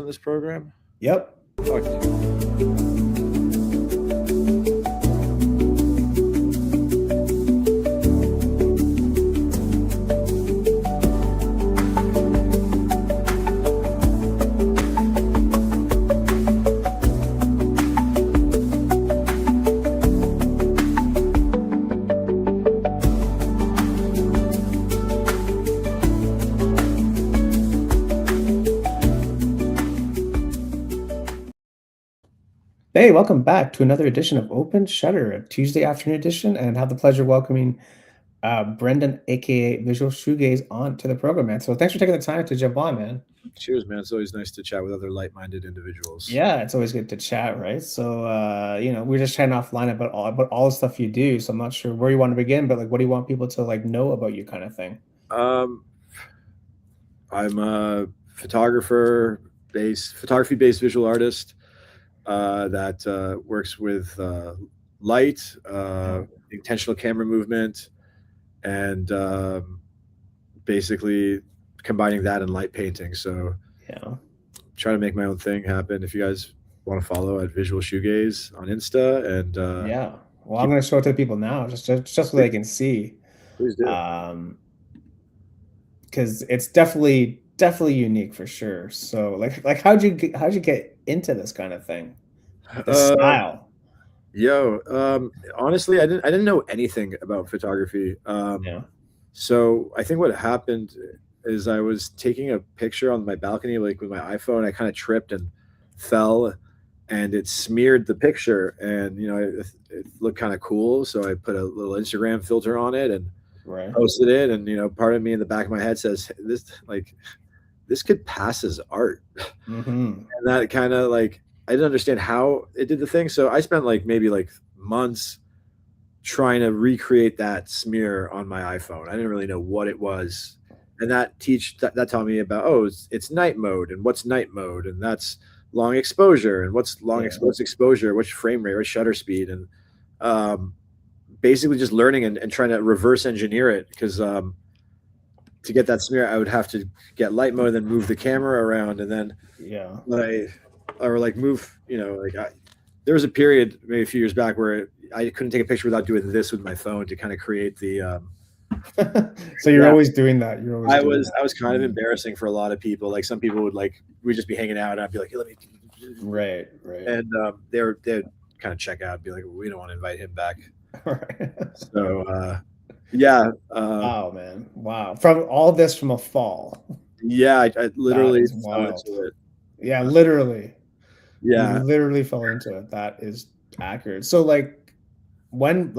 this program? Yep. Talk to you. Hey, welcome back to another edition of Open Shutter, a Tuesday afternoon edition, and have the pleasure of welcoming Brendan, aka Visual Shoegaze, on to the program, man. So thanks for taking the time to jump on, man. Cheers, man. It's always nice to chat with other like-minded individuals. Yeah, it's always good to chat, right? So we're just chatting offline about all the stuff you do. So I'm not sure where you want to begin, but like, what do you want people to like know about you, kind of thing? Um, I'm a photography-based visual artist that works with light, intentional camera movement, and basically combining that and light painting. So Yeah. try to make my own thing happen. If you guys want to follow at Visual Shoegaze on Insta, and Yeah. Well, I'm gonna show it to the people now, just so they can see. please do. Because it's definitely unique for sure. So like how'd you get into this kind of thing? This style. Honestly, I didn't know anything about photography. Yeah. So I think what happened is I was taking a picture on my balcony, like with my iPhone. I kind of tripped and fell, and it smeared the picture, and it looked kind of cool. So I put a little Instagram filter on it and Right. posted it. And part of me in the back of my head says this could pass as art, Mm-hmm. and that kind of like I didn't understand how it did the thing. So I spent maybe months trying to recreate that smear on my iPhone. I didn't really know what it was. And that taught me about, it's night mode, and what's night mode, and that's long exposure, and what's long exposure, which frame rate or shutter speed, and basically just learning and trying to reverse engineer it, because to get that smear I would have to get light mode, then move the camera around, and then move, there was a period maybe a few years back where I couldn't take a picture without doing this with my phone to kind of create the So you're always doing that. I was kind of embarrassing for a lot of people. Like some people we'd just be hanging out, and I'd be like, hey, let me. Right. And they'd kind of check out and be like, we don't want to invite him back. Right. So wow, man. Wow. From all this from a fall. Yeah, I literally fell into it. Yeah, literally. Yeah. You literally fell into it. That is accurate. So when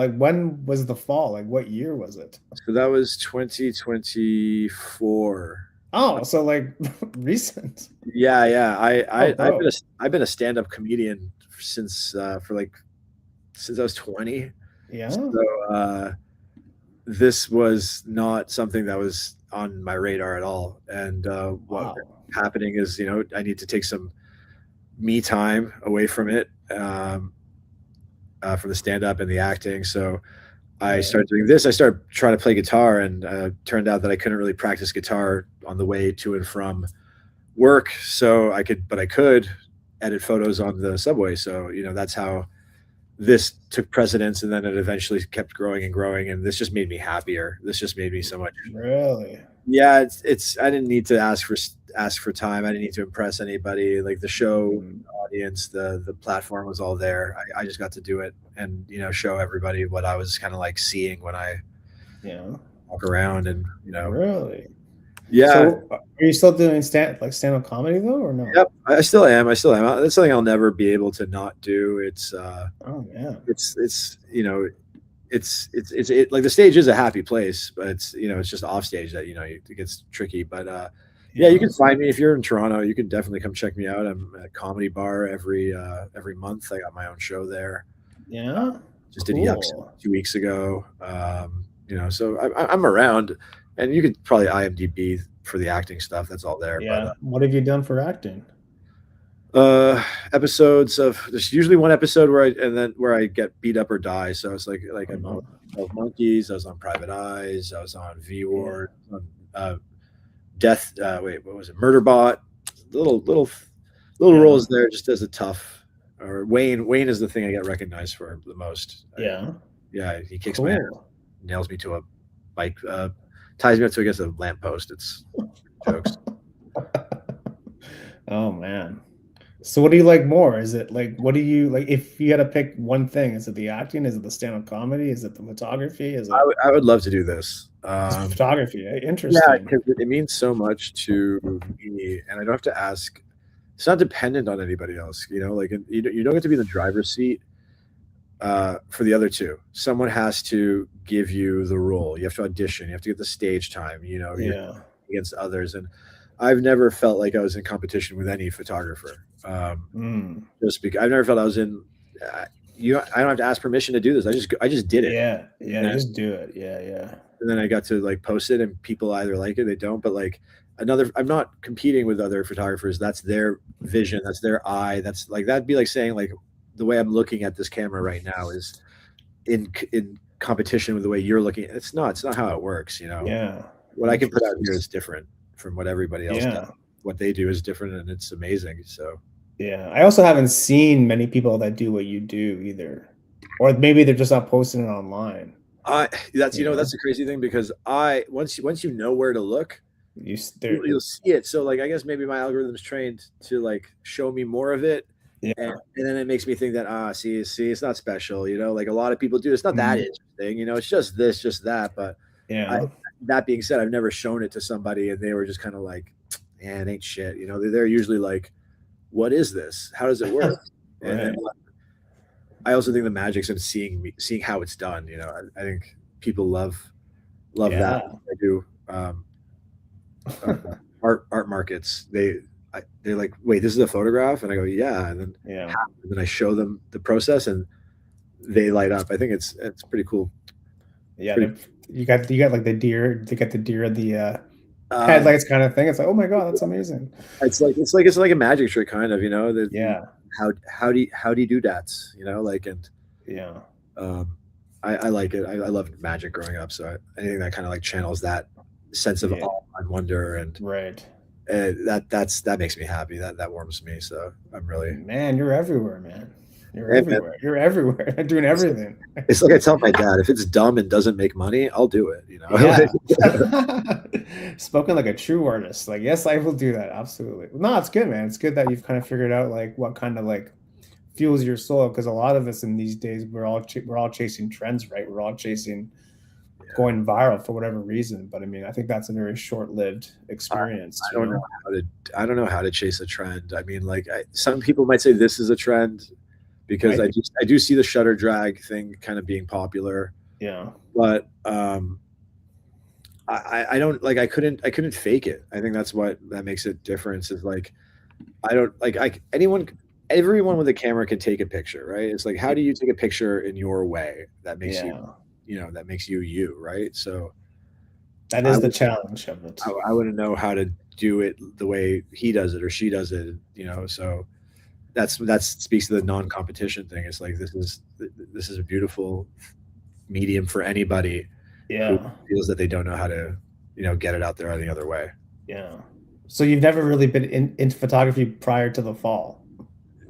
was the fall? Like what year was it? So that was 2024. Oh, so recent. Yeah. I've been a stand-up comedian since I was 20. Yeah. So this was not something that was on my radar at all. And what's happening is, I need to take some me time away from it, from the stand-up and the acting. So I started doing this. I started trying to play guitar, and turned out that I couldn't really practice guitar on the way to and from work. So I could edit photos on the subway. So, that's how this took precedence, and then it eventually kept growing and growing. And this just made me happier. This just made me so much. Really? Yeah. I didn't need to ask for time. I didn't need to impress anybody. Like the show audience, the platform was all there. I just got to do it and, show everybody what I was kind of like seeing when I walk around, and, Really? Yeah. So are you still doing stand-up comedy though, or no? Yep. I still am. That's something I'll never be able to not do. It's like the stage is a happy place, but it's just off stage that it gets tricky. But you can find me if you're in Toronto. You can definitely come check me out. I'm at a comedy bar every month. I got my own show there. Yeah. Just did Yucks 2 weeks ago. So I'm around, and you could probably IMDb for the acting stuff. That's all there. Yeah. But, what have you done for acting? Episodes of there's usually one episode where I get beat up or die. So it's like I'm on 12 Monkeys. I was on Private Eyes. I was on V Ward. On Death. What was it? Murderbot. Little little Yeah. roles there just as a tough, or Wayne is the thing I get recognized for the most. Yeah. Yeah, he kicks my ass, Cool. nails me to a bike, ties me up to, I guess, a lamppost. It's jokes. Oh man. So what do you like more? Is it like what do you like if you had to pick one thing? Is it the acting? Is it the stand-up comedy? Is it the photography? Is it I would love to do this. it's photography? Eh? Yeah, Interesting. because it means so much to me, and I don't have to ask. It's not dependent on anybody else, like you don't get to be in the driver's seat for the other two. Someone has to give you the role. You have to audition. You have to get the stage time. You're Yeah. against others, and I've never felt like I was in competition with any photographer. Mm. Just because I've never felt I was in. I don't have to ask permission to do this. I just did it. Yeah. Yeah. And, Just do it. Yeah. Yeah. and then I got to like post it, and people either like it, they don't. But like I'm not competing with other photographers. That's their vision. That's their eye. That's like that'd be like saying like the way I'm looking at this camera right now is in competition with the way you're looking. It's not. It's not how it works. Yeah. What I can put out here is different from what everybody else does. Yeah. What they do is different, and it's amazing. So Yeah. I also haven't seen many people that do what you do either. Or maybe they're just not posting it online. that's that's the crazy thing, because once you know where to look, you'll see it. So like I guess maybe my algorithm's trained to like show me more of it. Yeah. And then it makes me think that see, it's not special, like a lot of people do. It's not that interesting, it's just this, just that. But Yeah. that being said, I've never shown it to somebody and they were just kind of like, it ain't shit. They're usually like, what is this? How does it work? Right. And I also think the magic's in seeing how it's done. I think people love that. I do art markets. They're like, wait, this is a photograph, and I go, yeah, and then I show them the process, and they light up. I think it's pretty cool. Yeah, you got like the deer. They get the deer in the headlights kind of thing. It's like, oh my god, that's amazing. It's like a magic trick, kind of. Yeah. How do you do that? Yeah. I like it. I loved magic growing up, so anything that kind of like channels that sense of awe and wonder, and right. That makes me happy. That warms me. So I'm really, man, you're everywhere, man. You're everywhere. Man. You're everywhere. Doing everything. It's like I tell my dad, if it's dumb and doesn't make money, I'll do it. Yeah. Spoken like a true artist. Like, yes, I will do that. Absolutely. No, it's good, man. It's good that you've kind of figured out like what kind of like fuels your soul, because a lot of us in these days we're all chasing trends, right? We're all chasing going viral for whatever reason. But I mean, I think that's a very short-lived experience. I don't know how to chase a trend. I mean, like some people might say this is a trend, because I do see the shutter drag thing kind of being popular. Yeah. But I don't like, I couldn't fake it. I think that's what that makes it difference, is like I don't like everyone with a camera can take a picture, right? It's like, how do you take a picture in your way that makes that makes you, right? So that is the challenge of it. I wouldn't know how to do it the way he does it or she does it, so that speaks to the non-competition thing. It's like, this is a beautiful medium for anybody who feels that they don't know how to get it out there any other way. Yeah. So you've never really been into photography prior to the fall?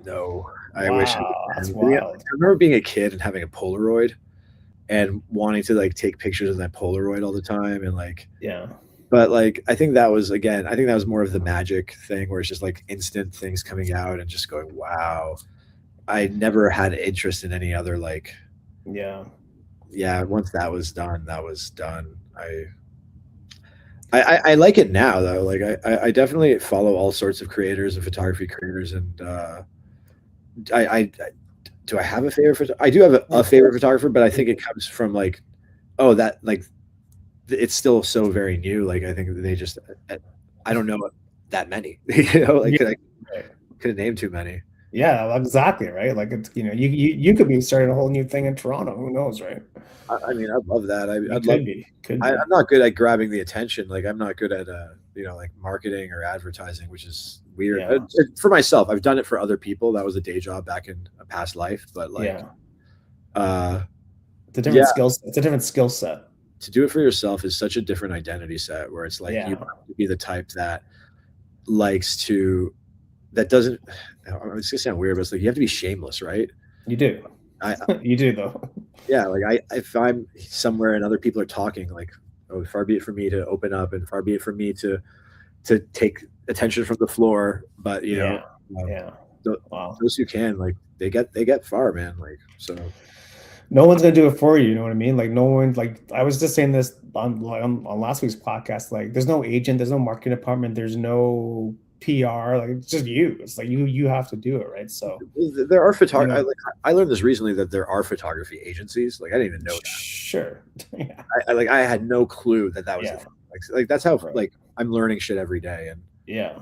No. I wish. That's wild. I remember being a kid and having a Polaroid and wanting to like take pictures of that Polaroid all the time, and like but like I think that was more of the magic thing, where it's just like instant things coming out and just going, wow. I never had interest in any other like once that was done, that was done. I like it now though. Like I definitely follow all sorts of creators and photography creators, and I do I have a favorite? I do have a favorite photographer, but I think it comes from like, that like it's still so very new. Like I think they just, I don't know that many. Like could name too many. Yeah, exactly, right. Like it's you could be starting a whole new thing in Toronto. Who knows, right? I mean, I'd love that. Could be. I'm not good at grabbing the attention. Like I'm not good at like marketing or advertising, which is weird. For myself, I've done it for other people. That was a day job back in a past life, but like it's a different skill set. It's a different skill set. To do it for yourself is such a different identity set, where it's like you have to be the type that likes to that doesn't. It's gonna sound weird, but it's like you have to be shameless, right? You do. I You do though. yeah, like if I'm somewhere and other people are talking, like, oh, far be it for me to open up, and far be it for me to take attention from the floor. But Yeah. um, Yeah. th- Wow. those who can, like, they get far, man. Like, so No one's gonna do it for you. You know what I mean? Like no one. Like I was just saying this on last week's podcast. Like there's no agent, there's no marketing department, there's no PR. Like it's just you. It's like you have to do it, right? So there are you I, know, like, I learned this recently that there are photography agencies. Like, I didn't even know that. sure. Yeah. I had no clue that was a Yeah. thing. That's how, Right. like, I'm learning shit every day, and Yeah.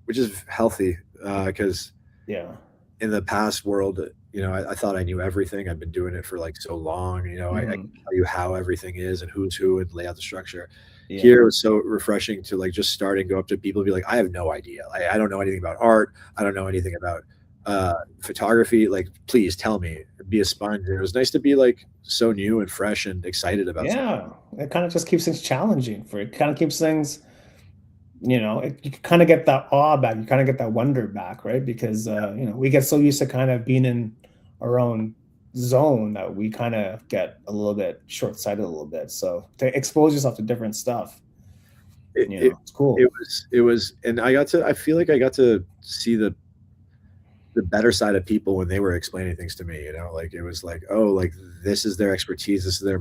which is healthy, because Yeah. in the past world, I thought I knew everything. I've been doing it for like so long. I can Mhm. tell you how everything is and who's who and lay out the structure. Yeah. Here, it was so refreshing to like just start and go up to people and be like, I have no idea. I don't know anything about art. I don't know anything about photography. Like, please tell me. Be a sponge. It was nice to be like so new and fresh and excited about something. Yeah. It kind of just keeps things challenging for it. Kind of keeps things, you kind of get that awe back. You kind of get that wonder back, right? Because we get so used to kind of being in our own zone that we kind of get a little bit short-sighted a little bit. So to expose yourself to different stuff, It, it it's cool. it was, and I feel like I got to see the better side of people when they were explaining things to me. Like, it was like, oh, like, this is their expertise, this is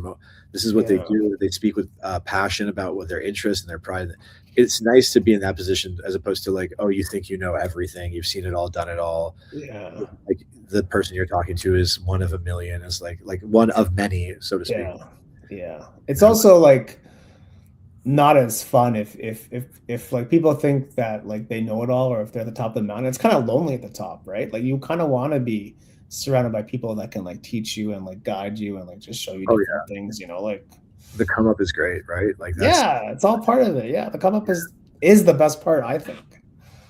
this is what they Yeah. do. They speak with passion about what their interest and their pride. It's nice to be in that position, as opposed to like, oh, you think you know everything, you've seen it all, done it all. Yeah. Like, the person you're talking to is one of a million, is like one of many, so to speak. Yeah. Yeah. It's also like not as fun if like people think that like they know it all or if they're at the top of the mountain. It's kind of lonely at the top, right? Like you kind of want to be surrounded by people that can like teach you and like guide you and like just show you Oh yeah, different things, like the come up is great, right? Like, that's yeah, it's all part of it. Yeah, the come up is the best part, I think.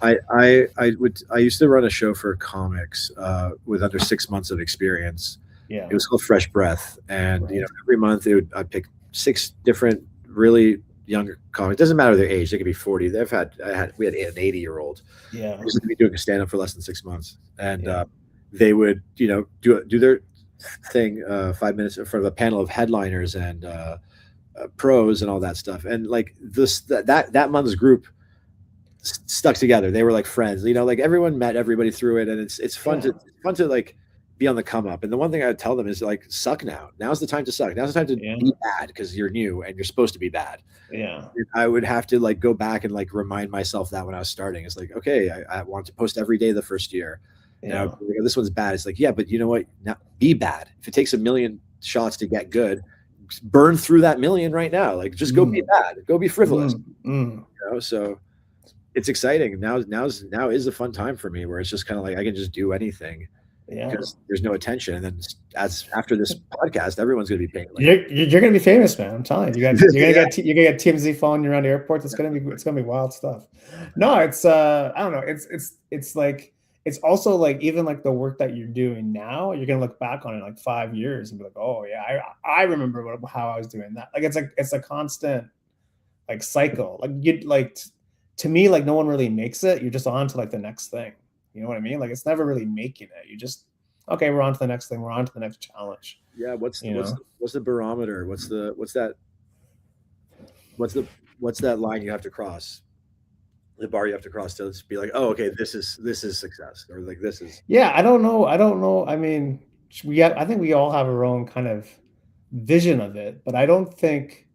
I used to run a show for comics with under 6 months of experience. Yeah. It was called Fresh Breath, and Right. every month I'd pick 6 different really younger comics. Doesn't matter their age; they could be 40. We had an 80-year-old Yeah. who's going to be doing a stand up for less than 6 months, and Yeah. they would do their thing, 5 minutes in front of a panel of headliners and pros and all that stuff, and like that month's group stuck together. They were like friends. Like, everyone met everybody through it, and it's fun Yeah. to like be on the come up. And the one thing I would tell them is like, suck now. Now's the time to suck. Now's the time to Yeah. be bad, because you're new and you're supposed to be bad. Yeah. And I would have to like go back and like remind myself that when I was starting. It's like, okay, I want to post every day the first year. And I Yeah. would be like, oh, this one's bad. It's like, yeah, but you know what? Now, be bad. If it takes a million shots to get good, burn through that million right now. Like, just go be bad. Go be frivolous. So it's exciting. Now is a fun time for me, where it's just kind of like I can just do anything Yeah. because there's no attention. And then after this podcast, everyone's going to be paying. Like, You're gonna be famous, man. I'm telling you. You're gonna Yeah. you're gonna get TMZ following you around airports. It's gonna be wild stuff. No, it's I don't know. It's like it's also like even like the work that you're doing now. You're gonna look back on it like 5 years and be like, oh yeah, I remember how I was doing that. Like it's a constant like cycle. Like you like to me like no one really makes it. You're just on to like the next thing. You know what I mean? Like it's never really making it. You just okay, we're on to the next thing. We're on to the next challenge. Yeah. What's the barometer? What's that line you have to cross? The bar you have to cross to be like, oh, okay, this is success, or like, this is. Yeah, I don't know. I mean, I think we all have our own kind of vision of it, but I don't think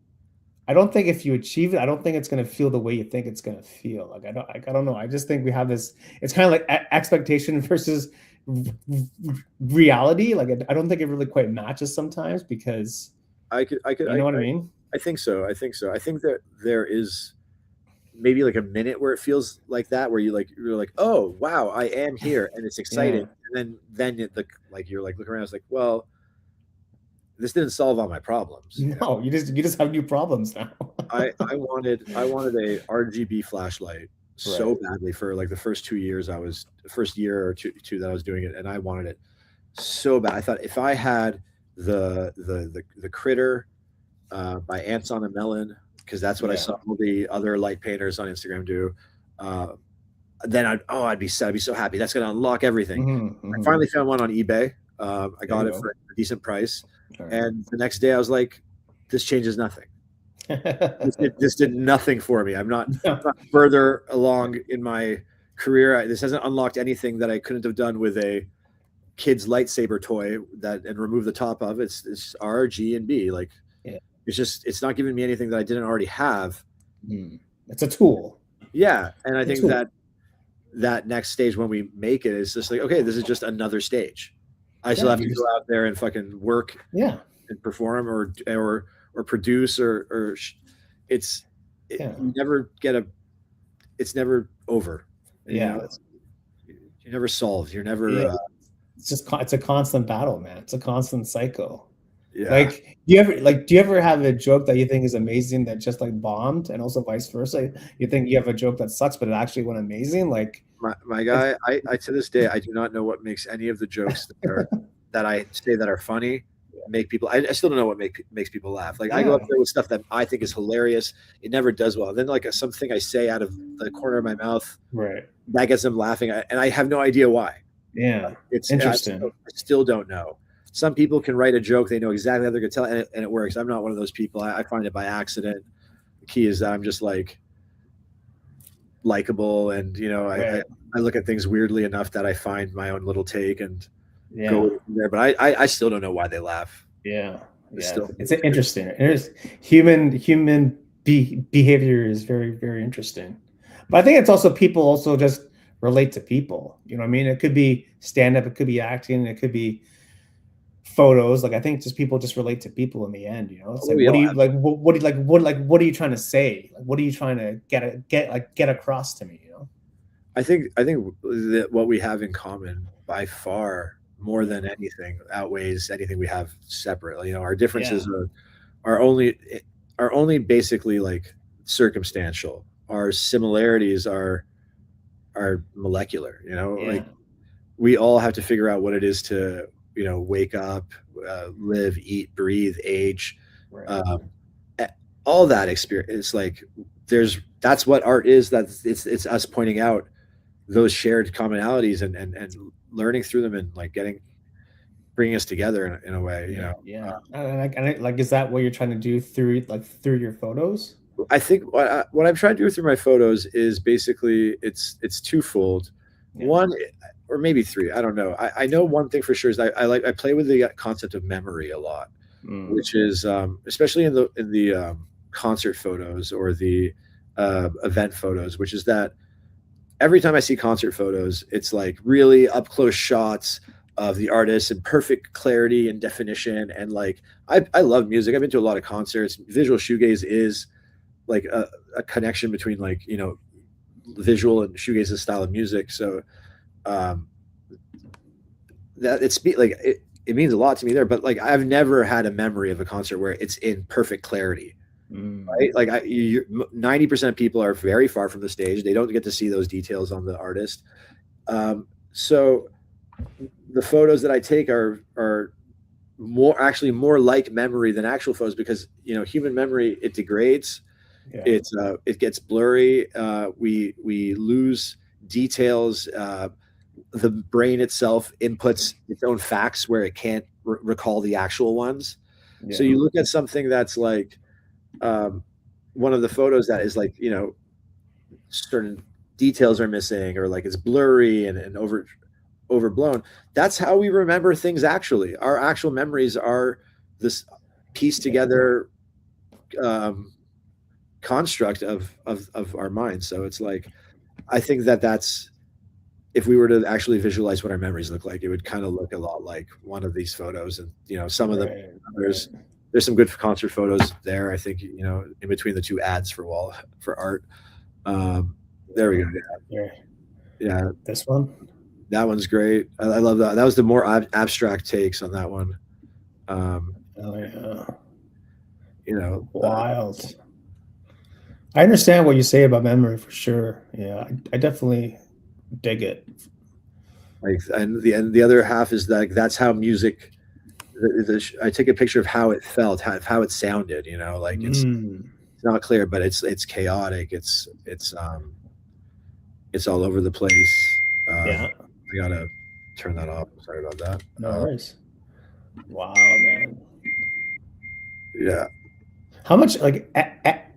if you achieve it, I don't think it's going to feel the way you think it's going to feel. Like I don't know. I just think we have this. It's kind of like expectation versus reality. Like I don't think it really quite matches sometimes because I know what I mean. I think so. I think that there is maybe like a minute where it feels like that, where you're like, oh wow, I am here, and it's exciting. Yeah. And then you're like looking around, it's like, well, this didn't solve all my problems. No, you just have new problems now. I wanted a RGB flashlight so badly for like the first 2 years first year or two that I was doing it, and I wanted it so bad. I thought if I had the critter by Ants on a Melon, because that's what I saw all the other light painters on Instagram do. then I'd be so happy. That's going to unlock everything. I finally found one on eBay. I got it for a decent price. And the next day I was like, this changes nothing. This did nothing for me. I'm not further along in my career. This hasn't unlocked anything that I couldn't have done with a kid's lightsaber toy and remove the top of. It's R, G, and B. Like, it's not giving me anything that I didn't already have. It's a tool. Yeah. And I think that next stage when we make it is just like, okay, this is just another stage. I still have to go out there and fucking work and perform or produce or it's never it's never over. You know, you're never solved. You're never it's a constant battle, man. It's a constant cycle. Like, do you ever have a joke that you think is amazing that just like bombed, and also vice versa? You think you have a joke that sucks but it actually went amazing? Like, my guy, I to this day I do not know what makes any of the jokes that I say that are funny make people. I still don't know what makes people laugh. Like, I go up there with stuff that I think is hilarious. It never does well. And then like something I say out of the corner of my mouth, that gets them laughing, and I have no idea why. It's interesting. I still don't know. Some people can write a joke, they know exactly how they're gonna tell it, and it works. I'm not one of those people. I find it by accident. The key is that I'm just like likable, and I look at things weirdly enough that I find my own little take and go from there. But I still don't know why they laugh. It's interesting. Human behavior is very, very interesting. But I think it's also people also just relate to people. You know what I mean? It could be stand-up, it could be acting, it could be photos. Like, I think just people just relate to people in the end. It's like, what are you trying to say? Like, what are you trying to get across to me? I think that what we have in common by far more than anything outweighs anything we have separately. Our differences are only basically like circumstantial. Our similarities are molecular. Like, we all have to figure out what it is to wake up, live, eat, breathe, age, all that experience. It's like that's what art is. It's us pointing out those shared commonalities and learning through them, and like bringing us together in a way. And is that what you're trying to do through your photos? I think what I'm trying to do through my photos is basically it's twofold. One, or maybe three, I don't know. I know one thing for sure is I play with the concept of memory a lot, which is especially in the concert photos or the event photos, which is that every time I see concert photos, it's like really up close shots of the artist and perfect clarity and definition. And like, I love music. I've been to a lot of concerts. Visual shoegaze is like a connection between like, visual and shoegaze's style of music. So that it means a lot to me there, but like, I've never had a memory of a concert where it's in perfect clarity. Right? Like 90% of people are very far from the stage. They don't get to see those details on the artist. So the photos that I take are more like memory than actual photos, because human memory, it degrades. It gets blurry. We lose details. The brain itself inputs its own facts where it can't recall the actual ones. So you look at something that's like one of the photos that is like, certain details are missing, or like it's blurry and overblown. That's how we remember things. Actually, our actual memories are this pieced together construct of our minds. So it's like, I think that's, if we were to actually visualize what our memories look like, it would kind of look a lot like one of these photos. And some of them, there's some good concert photos there, I think, in between the two ads for art. There we go. Yeah. This one, that one's great. I love that. That was the more abstract takes on that one. Wild. I understand what you say about memory for sure. Yeah, I definitely dig it. Like, and the other half is like, that's how music. I take a picture of how it felt, how it sounded. Like it's not clear, but it's chaotic. It's It's all over the place. Yeah. I gotta turn that off. Sorry about that. No worries. Wow, man. Yeah, How much like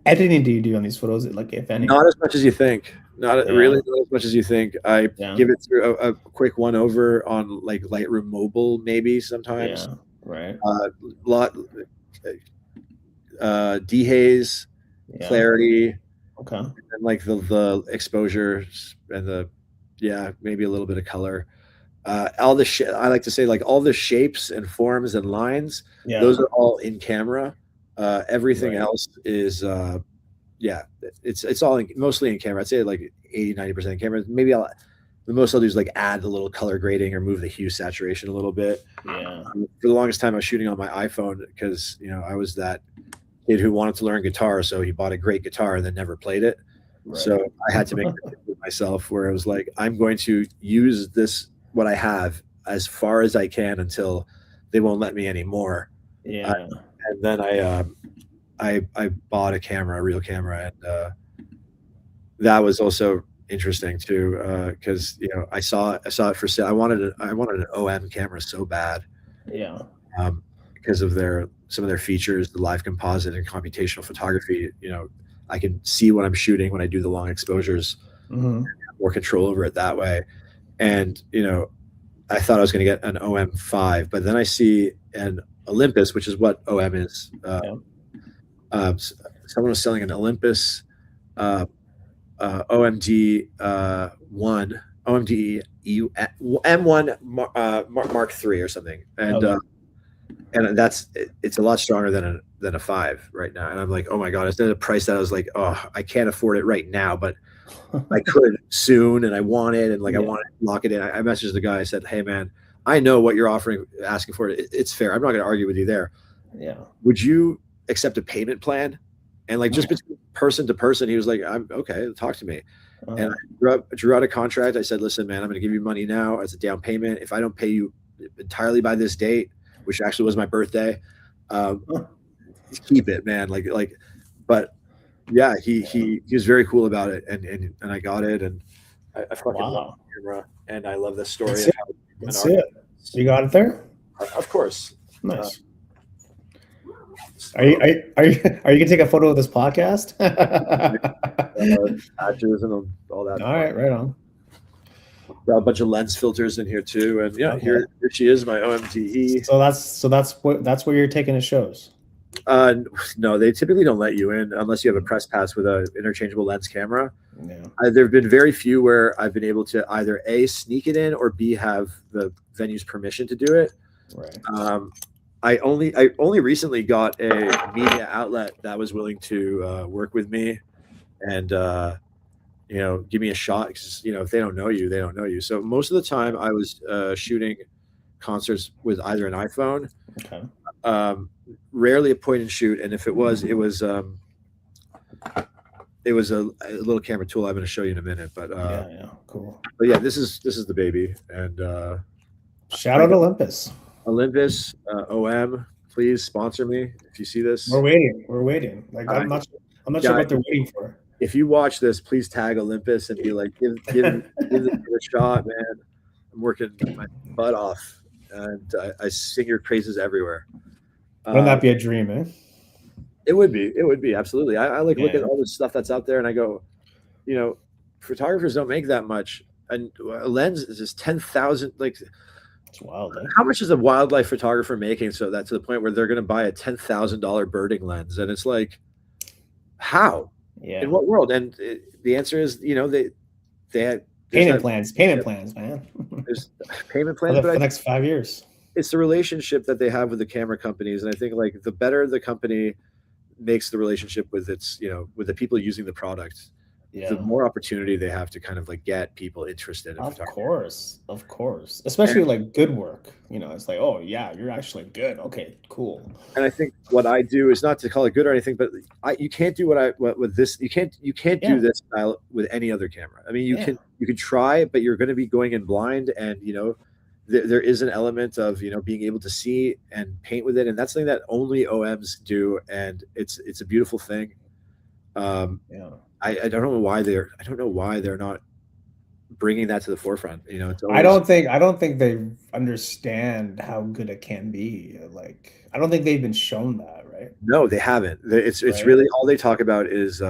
editing do you do on these photos? Like, if any? not as much as you think. Not Yeah. really, not as much as you think. I Yeah. give it through a quick one over on like Lightroom Mobile, maybe sometimes. Yeah. Right. Lot dehaze, Yeah. clarity, Okay. and like the exposures and the maybe a little bit of color. All the I like to say like all the shapes and forms and lines. Yeah. Those are all in camera. Everything Right. else is yeah, it's all mostly in camera. I'd say like 80-90% in camera. Maybe the most I'll do is like add a little color grading or move the hue saturation a little bit. Yeah. For the longest time, I was shooting on my iPhone because I was that kid who wanted to learn guitar, so he bought a great guitar and then never played it. Right. So I had to make it myself, where it was like, I'm going to use this what I have as far as I can until they won't let me anymore. Yeah. And then I bought a real camera, and that was also interesting too, because I saw it for sale. I wanted an OM camera so bad, Yeah. because of some of their features, the live composite and computational photography. I can see what I'm shooting when I do the long exposures, Hmm. have more control over it that way. And I thought I was going to get an OM5, but then I see an Olympus, which is what OM is. Yeah. Someone was selling an Olympus OMD one, OMD M1 Mark III or something, and Okay. it's a lot stronger than a 5 right now. And I'm like, oh my god, it's at a price that I was like, oh, I can't afford it right now, but I could soon, and I want it, and like I Yeah. want to lock it in. I messaged the guy. I said, hey man, I know what you're asking for. It's fair. I'm not going to argue with you there. Yeah. Would you accept a payment plan? And like just between person to person, he was like, I'm okay, talk to me. And I drew out a contract. I said, listen, man, I'm going to give you money now as a down payment. If I don't pay you entirely by this date, which actually was my birthday, keep it, man. But yeah, he was very cool about it, and I got it, and I fucking love the camera, and I love the story of how That's it. You got it there? Of course. Nice. Are you gonna take a photo of this podcast? Patches and all that. All right, right on. Got a bunch of lens filters in here too, and yeah, here she is, my OMTE. So that's where you're taking the shows. No, they typically don't let you in unless you have a press pass with an interchangeable lens camera. Yeah. There have been very few where I've been able to either A, sneak it in, or B, have the venue's permission to do it. Right. I only recently got a media outlet that was willing to work with me and give me a shot, because if they don't know you, they don't know you. So most of the time I was shooting concerts with either an iPhone, rarely a point and shoot, and if it was a little camera tool I'm going to show you in a minute. But yeah, cool. But yeah, this is the baby, and shout out Olympus. OM, please sponsor me if you see this. We're waiting. Like I'm not sure what they're waiting for. If you watch this, please tag Olympus and be like, give it a shot, man. I'm working my butt off, and I sing your praises everywhere. Wouldn't that be a dream, eh? It would be absolutely. I like look at all the stuff that's out there, and I go, photographers don't make that much, and a lens is just 10,000. Like, it's wild. Eh? How much is a wildlife photographer making so that to the point where they're going to buy a $10,000 birding lens? And it's like, how? Yeah. In what world? And the answer is, they had payment plans, man. There's payment plans for the next 5 years. It's the relationship that they have with the camera companies, and I think like the better the company makes the relationship with with the people using the product, the more opportunity they have to kind of like get people interested in photography. Of course, especially like good work. It's like, oh yeah, you're actually good. Okay, cool. And I think what I do is not to call it good or anything, but you can't do what with this. You can't do this style with any other camera. I mean, you can try, but you're going to be going in blind, and there is an element of being able to see and paint with it, and that's something that only OMs do, and it's a beautiful thing. I don't know why they're not bringing that to the forefront. You know, it's I always don't think they understand how good it can be. Like, I don't think they've been shown that, right? no, they haven't. It's Right? really all they talk about is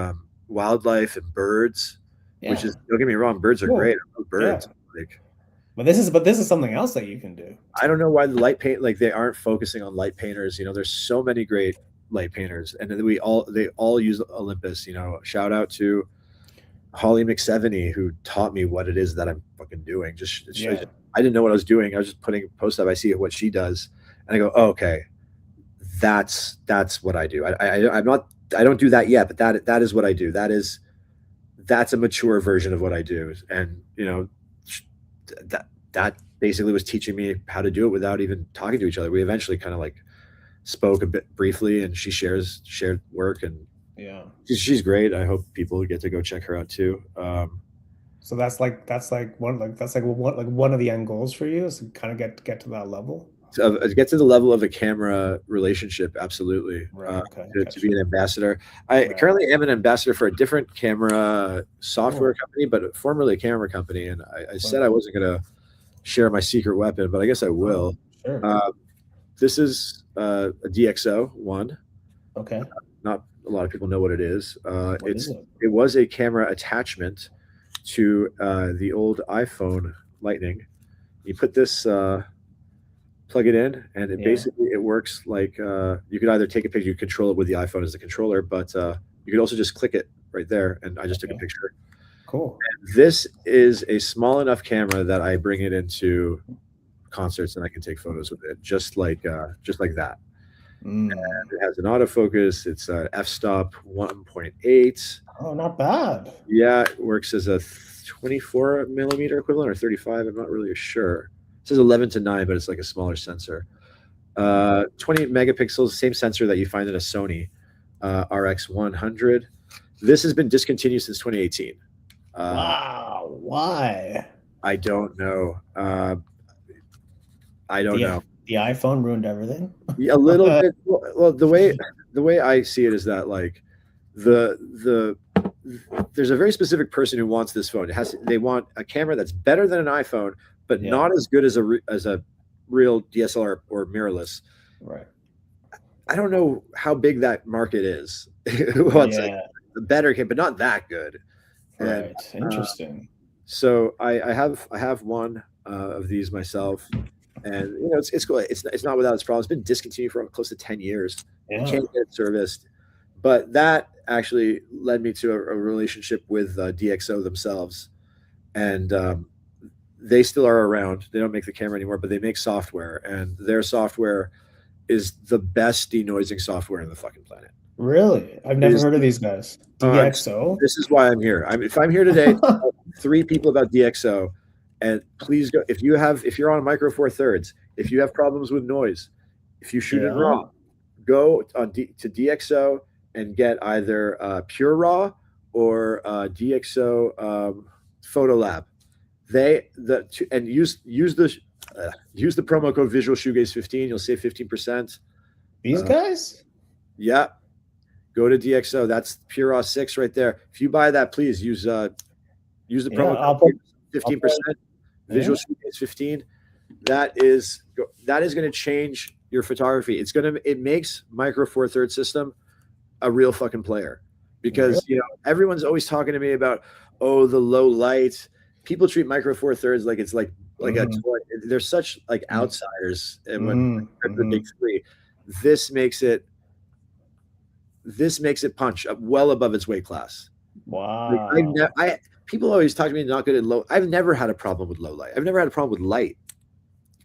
wildlife and birds, which Yeah. is, don't get me wrong, birds are great. Cool. I love Yeah. birds. Like, But this is something else that you can do I don't too. know why the light paint, like they aren't focusing on light painters. You know, there's so many great light painters, and then they all use Olympus. You know, shout out to Holly McSeveny, who taught me what it is that I'm fucking doing. Yeah. I didn't know what I was doing. I was just putting post up. I see what she does, and I go, oh, okay, that's what I do. I'm not. I don't do that yet, but that is what I do. That's a mature version of what I do, and you know, that basically was teaching me how to do it without even talking to each other. We eventually kind of like spoke a bit briefly, and she shared work, and Yeah. she's great. I hope people get to go check her out too. So that's like one of the end goals for you is to kind of get to that level. To get to the level of a camera relationship, absolutely. Right. Okay. To be an ambassador. I Right. currently am an ambassador for a different camera software Cool. company, but formerly a camera company. And I said I Cool. wasn't going to share my secret weapon, but I guess I will. Oh, sure. This is a DxO one. Okay. Not a lot of people know what it is. What is it? It was a camera attachment to the old iPhone Lightning. You put this plug it in, and it Yeah. basically it works like you could either take a picture, you control it with the iPhone as the controller, but you could also just click it right there. And I just took a Okay. picture. Cool. This is a small enough camera that I bring it into concerts and I can take photos with it, just like that. Mm. And it has an autofocus. It's a f-stop 1.8. Oh, not bad. Yeah, it works as a 24 millimeter equivalent or 35. I'm not really sure. It says 11:9, but it's like a smaller sensor. 20 megapixels, same sensor that you find in a Sony RX100. This has been discontinued since 2018. Wow. Why? I don't know. I don't know. The iPhone ruined everything. Yeah, a little bit. Well, the way I see it is that like the there's a very specific person who wants this phone. They want a camera that's better than an iPhone, but Yeah. not as good as a real DSLR or mirrorless. Right. I don't know how big that market is. What's like Yeah. the better camera, but not that good. And Right. Interesting. so I have one of these myself, and you know it's cool. It's not without its problems. It's been discontinued for close to 10 years. You Yeah. can't get it serviced. But that actually led me to a relationship with DxO themselves, and they still are around. They don't make the camera anymore, but they make software, and their software is the best denoising software in the fucking planet. Really? I've never heard of these guys. DxO? This is why I'm here. If I'm here today, to tell 3 people about DxO, and please go if you're on Micro Four Thirds, if you have problems with noise, if you shoot in RAW, go to DxO and get either Pure RAW or DxO Photo Lab. And use the promo code Visual Shoegaze 15. You'll save 15%. These guys? Yeah. Go to DxO. That's Pure Raw 6 right there. If you buy that, please use the promo code 15%. Visual Shoegaze 15. That is going to change your photography. It makes Micro Four Thirds system a real fucking player, because you know everyone's always talking to me about the low light. People treat Micro Four Thirds like it's like a toy. They're such like outsiders, and when the big 3, this makes it punch up well above its weight class. Wow. Like people always talk to me not good at low. I've never had a problem with low light. I've never had a problem with light.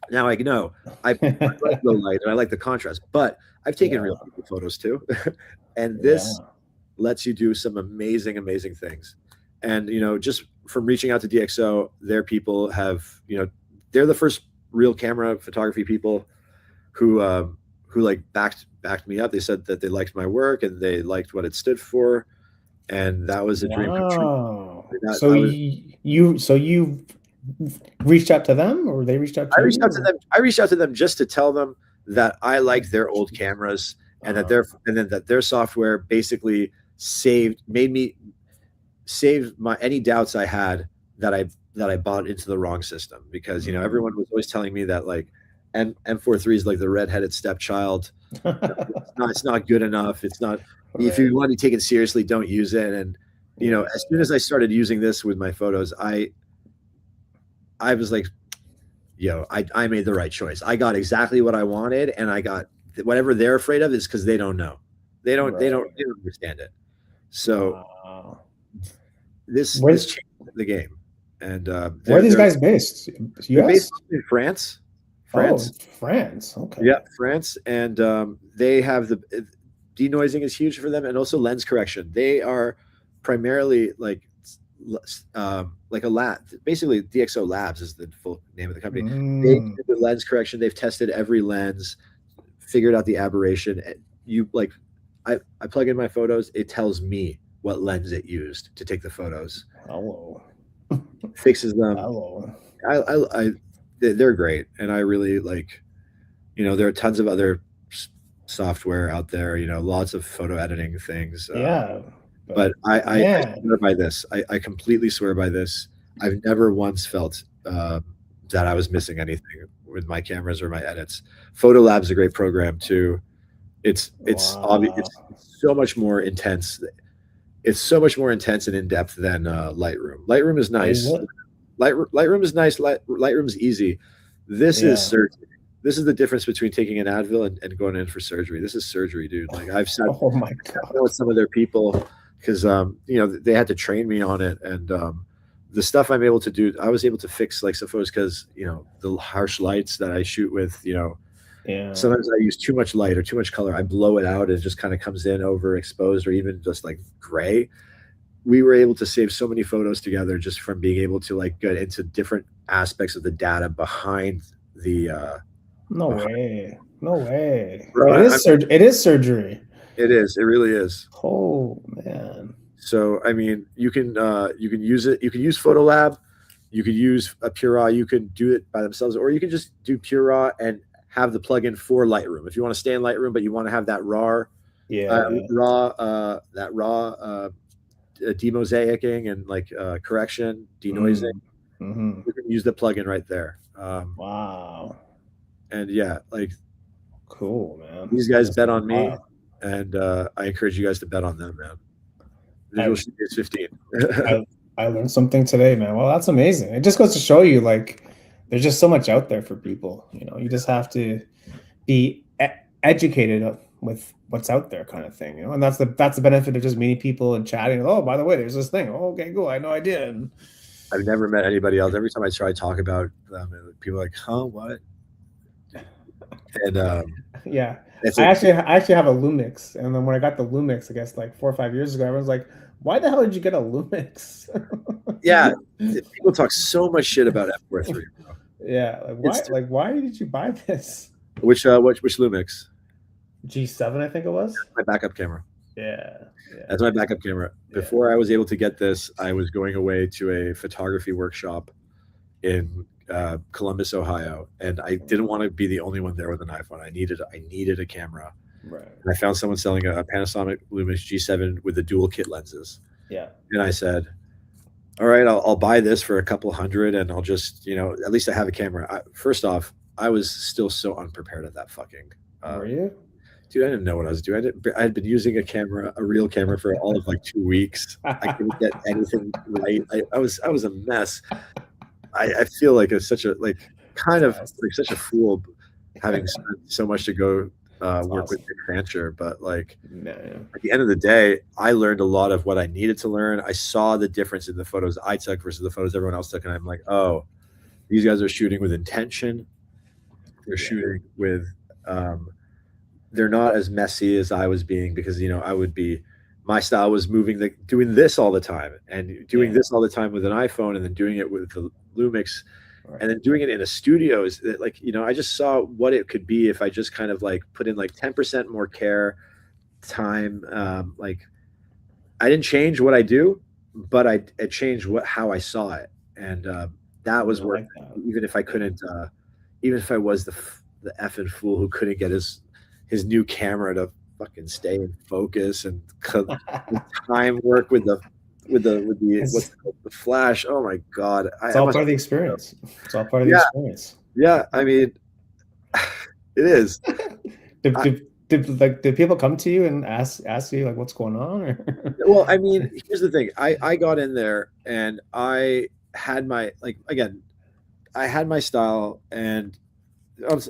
Now I know I like low light and I like the contrast, but I've taken real people photos too. And this lets you do some amazing, amazing things. And, you know, just from reaching out to DxO, their people have, you know, they're the first real camera photography people who like backed me up. They said that they liked my work and they liked what it stood for. And that was a dream come true. So you reached out to them, or they reached out to you? I reached out to them just to tell them that I liked their old cameras, and that their software basically saved my any doubts I had that that I bought into the wrong system, because everyone was always telling me that like M43 is like the redheaded stepchild. It's not good enough. It's not, if Right. you want to take it seriously, don't use it. And Yeah. as soon as I started using this with my photos, I was like, I made the right choice. I got exactly what I wanted, and I got whatever they're afraid of is because they don't know. Right. They don't understand it. So Wow. this Where's changed the game. And where are these they're guys based? they're based US? in France. Oh, in France. France. Okay. Yeah, France. And they have denoising is huge for them, and also lens correction. They are primarily like a lab. Basically, DxO Labs is the full name of the company. They Mm. do the lens correction. They've tested every lens, figured out the aberration. You like, I plug in my photos. It tells me what lens it used to take the photos, Hello. fixes them. Hello. They're great, and I really like. There are tons of other software out there. Lots of photo editing things. Yeah. But But I man. swear by this. I completely swear by this. I've never once felt that I was missing anything with my cameras or my edits. Photolab's a great program too. It's obvious. Wow. It's so much more intense. It's so much more intense and in depth than Lightroom. Lightroom is Is nice. it? Lightroom is nice. Lightroom's ezy. This is Yeah. surgery. This is the difference between taking an Advil and going in for surgery. This is surgery, dude. Like Oh my sat God. down with some of their people, because they had to train me on it. And the stuff I'm able to do, I was able to fix like some photos, because the harsh lights that I shoot with, Yeah. sometimes I use too much light or too much color. I blow it out and it just kind of comes in overexposed, or even just like gray. We were able to save so many photos together just from being able to like get into different aspects of the data behind the No behind, way. No way. bro. It is it is surgery. It is. It really is. Oh man. So I mean, you can use it. You can use Photolab. You could use a Pure Raw. You can do it by themselves, or you can just do Pure Raw and have the plugin for Lightroom. If you want to stay in Lightroom, but you want to have that Yeah. raw demosaicing and like correction, denoising, Mm. Hmm. you can use the plugin right there. Wow. And yeah, like Cool, man. these guys That's bet on me, wow. and I encourage you guys to bet on them, man. Visual I, Studios 15. I learned something today, man. Well, that's amazing. It just goes to show you, like, there's just so much out there for people. You just have to be educated with what's out there, kind of thing. And that's the benefit of just meeting people and chatting. Oh, by the way, there's this thing. Oh, okay, cool. I had no idea. And I've never met anybody else. Every time I try to talk about them, people are like, "Huh, what?" And yeah, it's I a actually have a Lumix, and then when I got the Lumix, I guess like 4 or 5 years ago, everyone's like, "Why the hell did you get a Lumix?" yeah. People talk so much shit about F43, bro. Yeah, like why? It's Like why did you buy this? which Lumix? G7, I think it was. My backup camera. Yeah, That's my backup camera. yeah. Before I was able to get this, I was going away to a photography workshop in Columbus, Ohio, and I didn't want to be the only one there with an iPhone. I needed a camera. Right. And I found someone selling a Panasonic Lumix G7 with the dual kit lenses. Yeah. And I said, all right, I'll buy this for a couple hundred, and I'll just, at least I have a camera. First off, I was still so unprepared at that fucking. Were you? Dude, I didn't know what I was doing. I had been using a real camera for all of like 2 weeks. I couldn't get anything right. I was a mess. I feel like it's such a kind of like such a fool, having spent so much to go work with Nick Fancher. But like at the end of the day, I learned a lot of what I needed to learn. I saw the difference in the photos I took versus the photos everyone else took, and I'm like, oh, these guys are shooting with intention. They're shooting with they're not as messy as I was being, because I would be, my style was doing this all the time, and doing this all the time with an iPhone, and then doing it with the Lumix, and then doing it in a studio is like, I just saw what it could be if I just kind of like put in like 10% more care, time. Like I didn't change what I do, but I changed how I saw it, and that was worth it. Even if I couldn't, even if I was the effing fool who couldn't get his new camera to fucking stay in focus and time work with the with the what's It's, it called? The flash. Oh my god, it's I all must. part of the experience. It's all part of the Yeah, experience. yeah. I mean, it is. Did, I, did, did people come to you and ask you like what's going on? Or? well, I mean, here's the thing. I got in there and I had my like again. I had my style, and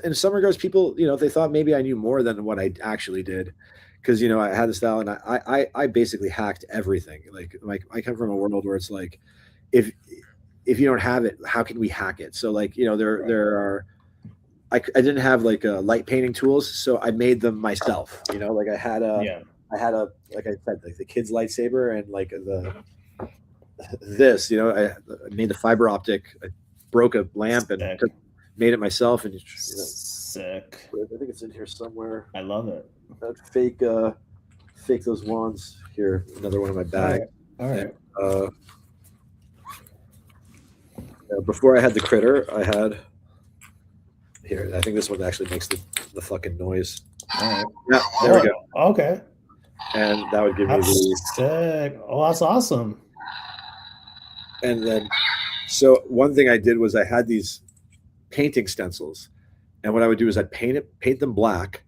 in some regards, people, they thought maybe I knew more than what I actually did, because I had the style, and I basically hacked everything. Like I come from a world where it's like, if you don't have it, how can we hack it? So like there are. I didn't have like light painting tools, so I made them myself. Like Yeah. I had a like I said, like the kid's lightsaber, and like this. I made the fiber optic. I broke a lamp and Sick. made it myself, and Sick. I think it's in here somewhere. I love it. That fake those wands. Here, another one in my bag. All right. And, before I had the critter, I had here. I think this one actually makes the fucking noise. All right. Yeah, there we go. Okay. And that would give me That's the. sick. Oh, that's awesome. And then, so one thing I did was I had these painting stencils, and what I would do is I'd paint them black,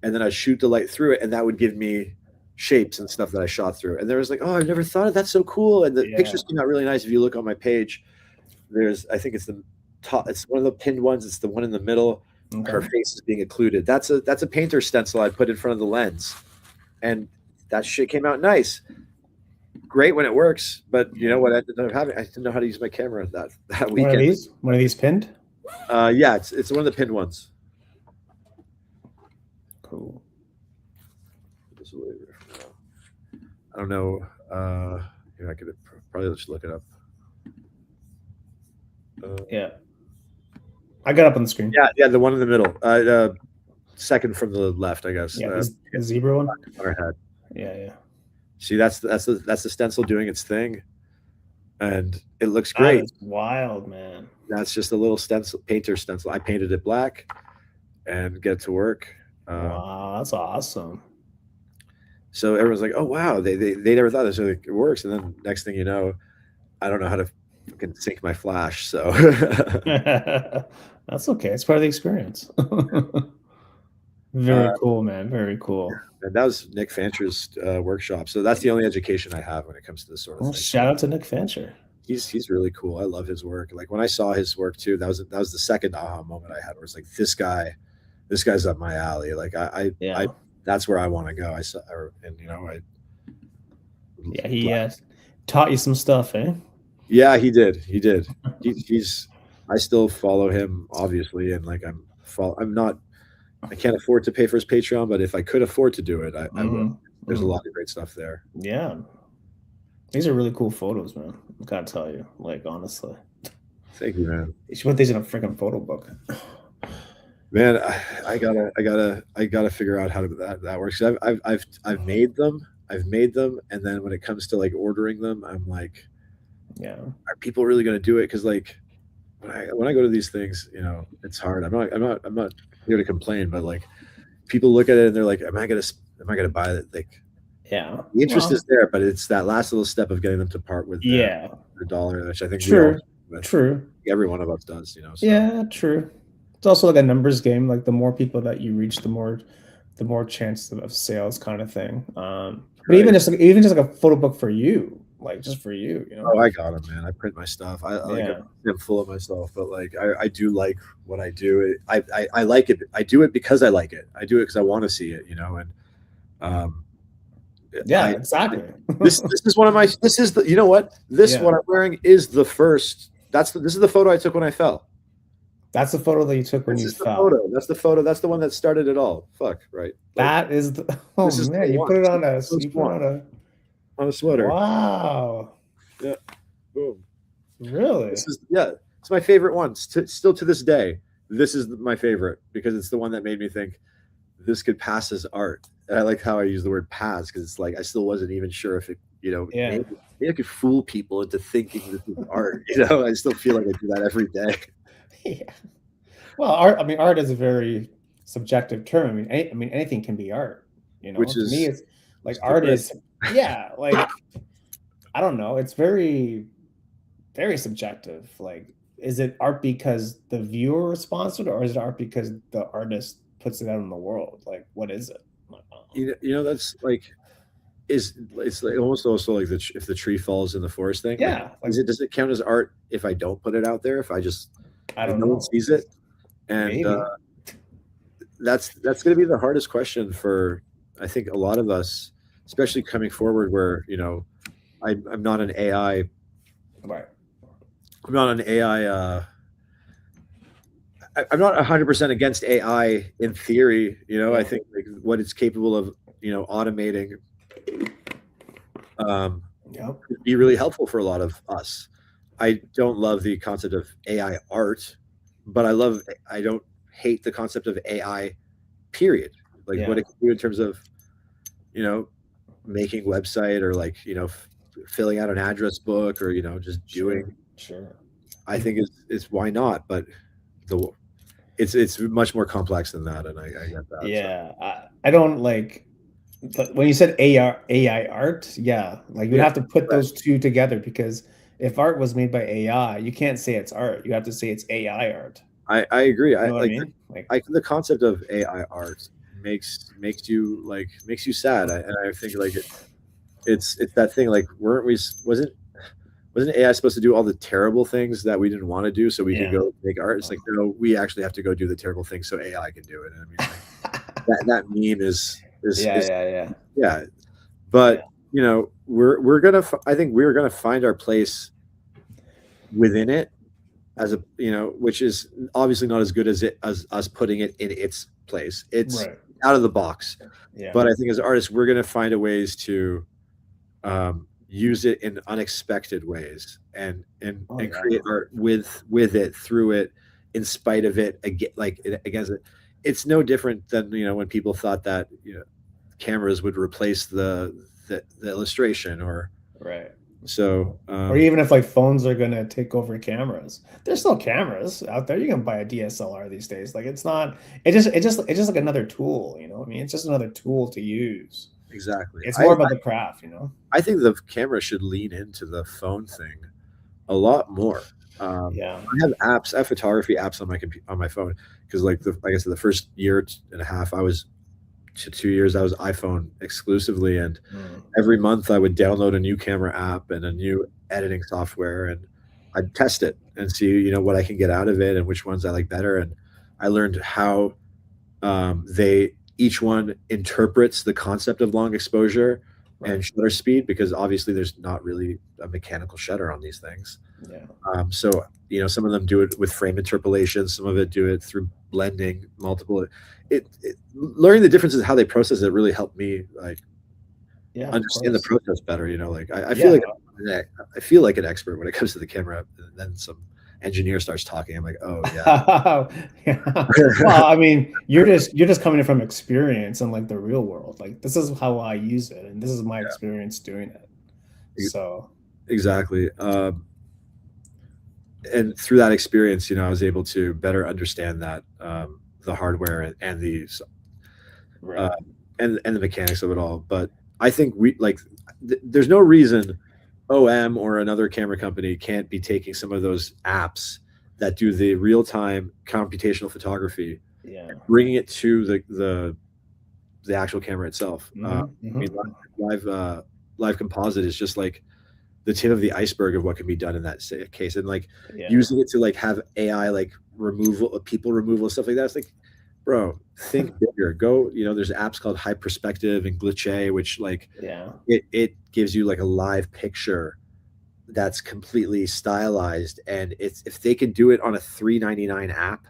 and then I'd shoot the light through it, and that would give me shapes and stuff that I shot through. And there was like, oh, I've never thought of that. So cool. And the pictures came out really nice. If you look on my page, I think it's the top. It's one of the pinned ones. It's the one in the middle. Okay. Her face is being occluded. That's a painter stencil I put in front of the lens, and that shit came out nice. Great when it works, but you know what I ended up having? I didn't know how to use my camera that weekend. One of these pinned? Yeah, it's one of the pinned ones. Cool. I don't know. I could probably just look it up. Yeah, I got up on the screen. Yeah, the one in the middle. Second from the left, I guess. Yeah, the zebra one. On her head. Yeah. See, that's the stencil doing its thing, and it looks great. That's wild, man. That's just a little painter stencil. I painted it black, and get to work. Wow, that's awesome. So everyone's like, "Oh wow, they never thought this it works." And then next thing you know, I don't know how to fucking sync my flash. So that's okay. It's part of the experience. Very cool, man. Very cool. And that was Nick Fancher's workshop. So that's the only education I have when it comes to this sort of thing. Shout out to Nick Fancher. He's really cool. I love his work. Like when I saw his work too, that was the second aha moment I had, where it's like, this guy's up my alley. Like I that's where I want to go. He taught you some stuff, eh? Yeah, he did. I still follow him, obviously, and like I can't afford to pay for his Patreon, but if I could afford to do it, I would. There's a lot of great stuff there. Yeah. These are really cool photos, man. I gotta tell you, like, honestly. Thank you, man. You should put these in a freaking photo book. Man, I gotta figure out how that works. I've made them, and then when it comes to like ordering them, I'm like, are people really gonna do it? Because like when I go to these things, it's hard. I'm not here to complain, but like people look at it and they're like, am I gonna buy it? Like, the interest is there, but it's that last little step of getting them to part with their dollar, which I think true. Every one of us does, So. Yeah, true. It's also like a numbers game. Like the more people that you reach, the more chance of sales, kind of thing. But even just like a photo book for you. Like just for you, Oh, I got it, man. I print my stuff. I'm full of myself, but like I do like what I do. I like it. I do it because I like it. I do it because I want to see it, and exactly. This is one of my. This is the. You know what? What I'm wearing is the first. This is the photo I took when I fell. That's the photo that you took when you fell. That's the photo. That's the one that started it all. Fuck, right? That is the. Oh man, you put it on a. You put it on a sweater. Wow. Yeah. Boom. Really? It's my favorite one. Still to this day, this is my favorite because it's the one that made me think this could pass as art. And I like how I use the word pass because it's like I still wasn't even sure if it, maybe I could fool people into thinking this is art. I still feel like I do that every day. Yeah. Well, art. I mean, art is a very subjective term. I mean, anything can be art. Which to me, it's like art is. Yeah, like I don't know. It's very, very subjective. Like, is it art because the viewer responds to it, or is it art because the artist puts it out in the world? Like, what is it? Like, That's like it's like almost also like if the tree falls in the forest thing. Like, yeah, like does it count as art if I don't put it out there? If I just I if don't no one know. sees it? And Maybe. that's going to be the hardest question for I think a lot of us, especially coming forward, where I'm not an AI. Right. I'm not an AI. I'm not 100% against AI in theory. Yeah. I think like what it's capable of, automating, Yep. could be really helpful for a lot of us. I don't love the concept of AI art, but I don't hate the concept of AI, period. Like what Yeah. it can do in terms of, you know, making website or like, filling out an address book or, just doing, Sure. Sure. I think is why not? But the, it's much more complex than that. And I get that. So Yeah. I don't like. But when you said AI art, yeah, like you'd yeah, have to put right. those two together because if art was made by AI, you can't say it's art. You have to say it's AI art. I agree. You I know what I like mean? Like, the concept of AI art makes you sad. And I think like it's that thing like weren't we wasn't AI supposed to do all the terrible things that we didn't want to do so we could yeah. go make art? It's like no, we actually have to go do the terrible things so AI can do it. And I mean like that meme Yeah, is yeah, yeah. yeah. Yeah. But I think we're gonna find our place within it as a which is obviously not as good as us putting it in its place. It's Right. out of the box. Yeah. But I think as artists, we're gonna find a ways to use it in unexpected ways Oh and yeah. create art with it, through it, in spite of it, against it. It's no different than when people thought that cameras would replace the illustration or Right. so. Or even if like phones are gonna take over cameras, there's still cameras out there. You can buy a DSLR these days. Like it's not. It's just like another tool. You know what I mean? It's just another tool to use. Exactly. It's more about the craft. You know? I think the camera should lean into the phone thing a lot more. Yeah. I have apps, I have photography apps on my on my phone because, like I said, the first year and a half, I was to 2 years, I was iPhone exclusively, and Mm. every month I would download a new camera app and a new editing software, and I'd test it and see, what I can get out of it and which ones I like better. And I learned how they each one interprets the concept of long exposure Right. and shutter speed because obviously there's not really a mechanical shutter on these things. Yeah. So some of them do it with frame interpolation, some of it do it through blending multiple. Learning the differences how they process it really helped me like Yeah. Of understand the course. process better. Like I feel Yeah. like I feel like an expert when it comes to the camera. And then some engineer starts talking. I'm like, oh yeah, Yeah. Well, I mean, you're just coming from experience and like the real world. Like this is how I use it, and this is my experience doing it. yeah, So exactly. And through that experience, I was able to better understand that the hardware and the uh, right. and the mechanics of it all. But I think there's no reason OM or another camera company can't be taking some of those apps that do the real time computational photography, Yeah. bringing it to the actual camera itself. I mean, live composite is just like the tip of the iceberg of what can be done in that case, and like Yeah. using it to like have AI like people removal, stuff like that. It's like, bro, think bigger. Go, there's apps called High Perspective and Glitch, which like Yeah. it gives you like a live picture that's completely stylized, and it's if they can do it on a $3.99 app,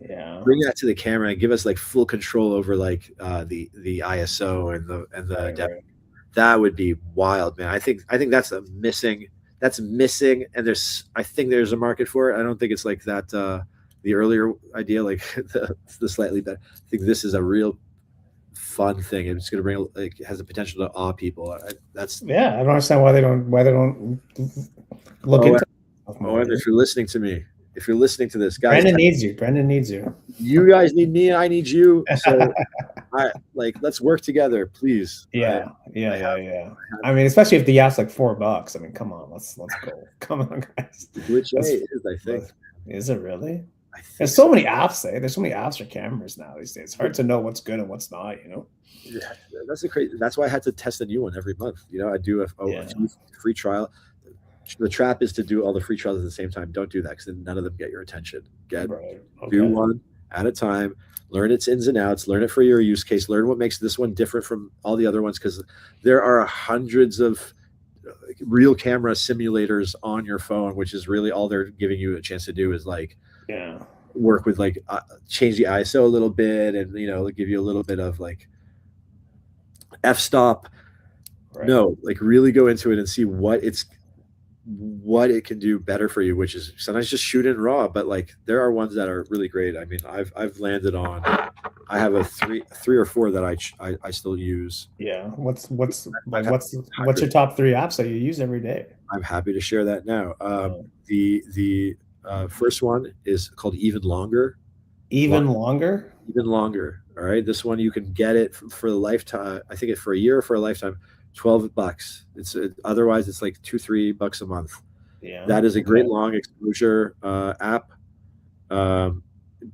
Yeah. bring that to the camera and give us like full control over like the ISO and the Right. depth. Right. That would be wild, man. I think that's missing, and I think there's a market for it. I don't think it's like that the earlier idea, like the slightly better. I think this is a real fun thing. It's going to bring like it has the potential to awe people. That's Yeah. I don't understand why they don't look oh into it more. and if you're listening to this, guys, Brandon needs you. Brandon needs you. you guys need me. I need you. So let's work together, please. Yeah. I mean, especially if the app's like $4. I mean, come on, let's go. Come on, guys. Which is, I think. Is it really? I think There's so many apps. There's so many apps for cameras now these days. It's hard to know what's good and what's not. Yeah, that's why I had to test a new one every month. I do a few free trial. The trap is to do all the free trials at the same time. Don't do that because then none of them get your attention. Do one at a time. Learn its ins and outs. Learn it for your use case. Learn what makes this one different from all the other ones, because there are hundreds of real camera simulators on your phone, which is really all they're giving you a chance to do is work with change the ISO a little bit, and give you a little bit of f-stop. No, really go into it and see what it can do better for you, which is sometimes just shoot in RAW, but there are ones that are really great. I mean, I've landed on, I have a three or four that I still use. Yeah. What's your top 3 apps that you use every day? I'm happy to share that now. The first one is called Even Longer. Even Longer. All right. This one, you can get it for the lifetime. I think it's for a year or for a lifetime. $12. Otherwise it's like $2-3 a month. Yeah, that is a great long exposure app.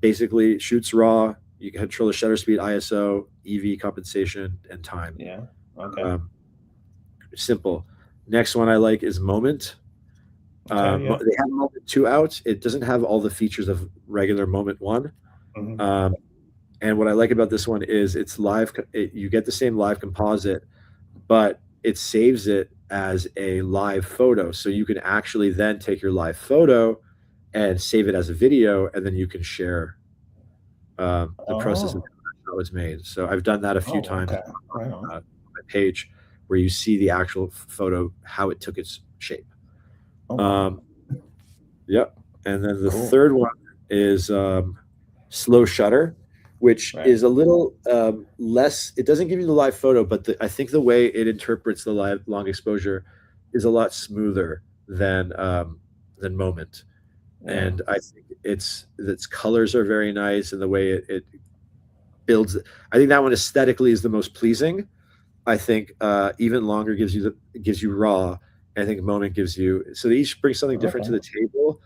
Basically shoots RAW. You can control the shutter speed, ISO, EV compensation, and time. Yeah. Okay. Simple. Next one I like is Moment. They have Moment 2 out. It doesn't have all the features of regular Moment 1. Mm-hmm. And what I like about this one is it's live. You get the same live composite, but it saves it as a live photo. So you can actually then take your live photo and save it as a video, and then you can share the process of how it was made. So I've done that a few times on my page, where you see the actual photo, how it took its shape. Yep. And then the third one is slow shutter, which is a little less. It doesn't give you the live photo, but I think the way it interprets the live long exposure is a lot smoother than Moment. And I think its colors are very nice, and the way it builds. I think that one aesthetically is the most pleasing. I think Even Longer gives you RAW. I think Moment gives you. So they each bring something different to the table.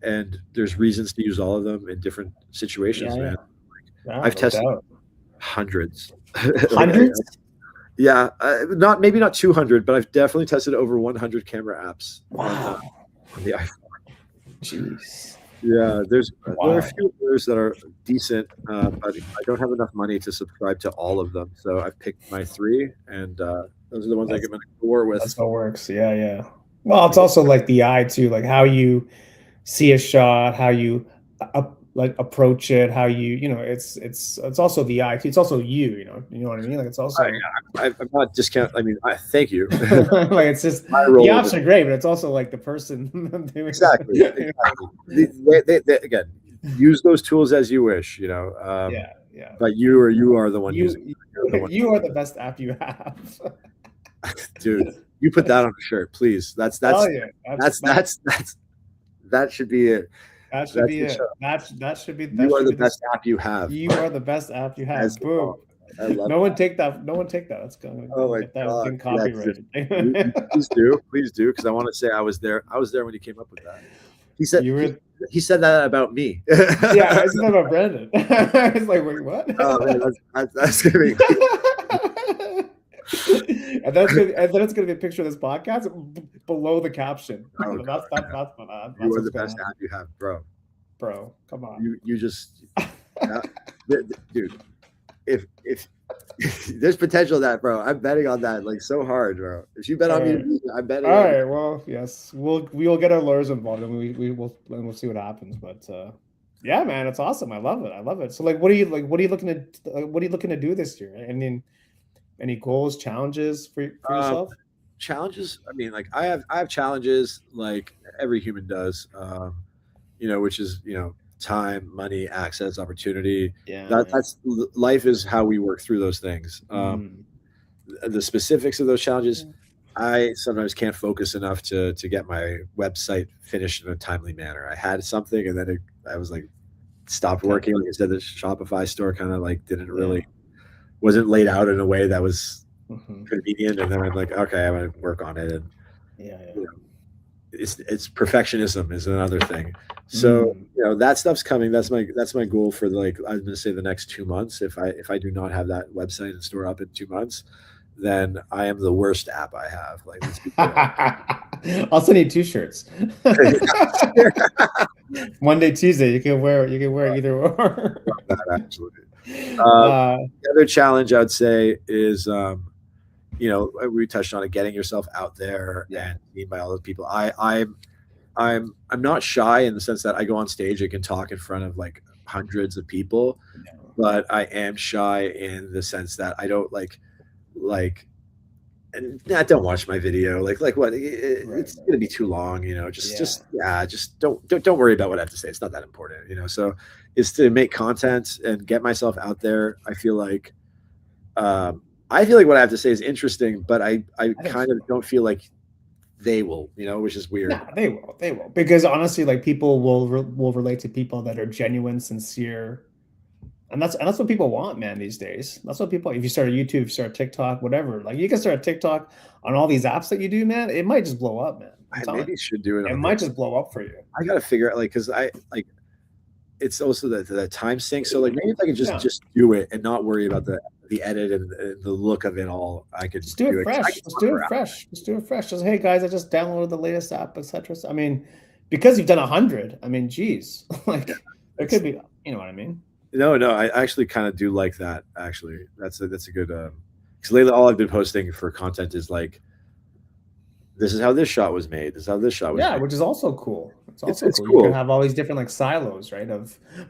And there's reasons to use all of them in different situations, man. I've tested hundreds. Hundreds? Yeah, maybe not 200, but I've definitely tested over 100 camera apps on the iPhone. Jeez. Yeah, there are a few others that are decent, but I don't have enough money to subscribe to all of them. So I've picked my 3, and those are the ones I get my war with. That's what works. Yeah. Well, it's also the eye too, how you see a shot, how you approach it, how you it's also the eye. It's also you know what I mean. It's also. I'm not discount. I mean, thank you. It's just the apps are great, but it's also the person doing exactly. They, again, use those tools as you wish. Yeah. But you are the one using. You are the best app you have, dude. You put that on a shirt, please. That should be it. That should be it. That should be. You are the best app you have. You are the best app you have. Boom. No one take that. That's going to get that copyrighted. Please do, because I want to say I was there when he came up with that. He said he said that about me. Yeah, I said that about Brandon. I was like, wait, what? Oh man, that's gonna be. And then it's gonna be a picture of this podcast below the caption. That's you are the best app you have, bro. Bro, come on. You just, dude. If there's potential in that, bro, I'm betting on that so hard, bro. If you bet on me, I'm betting. All right, well, yes, we will get our lawyers involved, and we'll see what happens. But yeah, man, it's awesome. I love it. So what are you looking to do this year? I mean, any goals, challenges for yourself? Challenges. I mean, I have challenges like every human does. Which is time, money, access, opportunity. Yeah, that's life is how we work through those things. The specifics of those challenges, I sometimes can't focus enough to get my website finished in a timely manner. I had something, and then I was like, stopped working. Like I said, the Shopify store kind of like didn't really wasn't laid out in a way that was convenient. And then I'm like, okay, I'm gonna work on it. And you know, it's perfectionism is another thing. So that stuff's coming. That's my goal for like I'm gonna say the next 2 months. If I do not have that website and store up in 2 months, then I am the worst app I have. Like, let's be I'll send you 2 shirts. Monday, Tuesday, you can wear either or. Absolutely. The other challenge I'd say is, we touched on it, getting yourself out there and seen by all those people. I'm not shy in the sense that I go on stage and can talk in front of like hundreds of people, but I am shy in the sense that I don't and don't watch my video. Like what? It's gonna be too long, just don't worry about what I have to say. It's not that important, so is to make content and get myself out there. I feel like what I have to say is interesting, but I kind of don't feel like they will, which is weird. No, they will, because honestly, like, people will relate to people that are genuine, sincere, and that's what people want, man, these days. That's what people, if you start a YouTube, if you start a TikTok, whatever, like, you can start a TikTok on all these apps that you do, man. It might just blow up, man. I maybe should do it. It might just blow up for you. I got to figure out, like, because it's also the time sync. So like maybe if I could just do it and not worry about the edit and the look of it all, I could just do it fresh. Just do it fresh. Just do it fresh. Just, hey guys, I just downloaded the latest app, etc. I mean, because you've done 100. I mean, geez, like it could be. You know what I mean? No, I actually kind of do like that. Actually, that's a good. Because lately, all I've been posting for content is like, this is how this shot was made. This is how this shot was made. Which is also cool. It's also cool. You can have all these different like silos, right?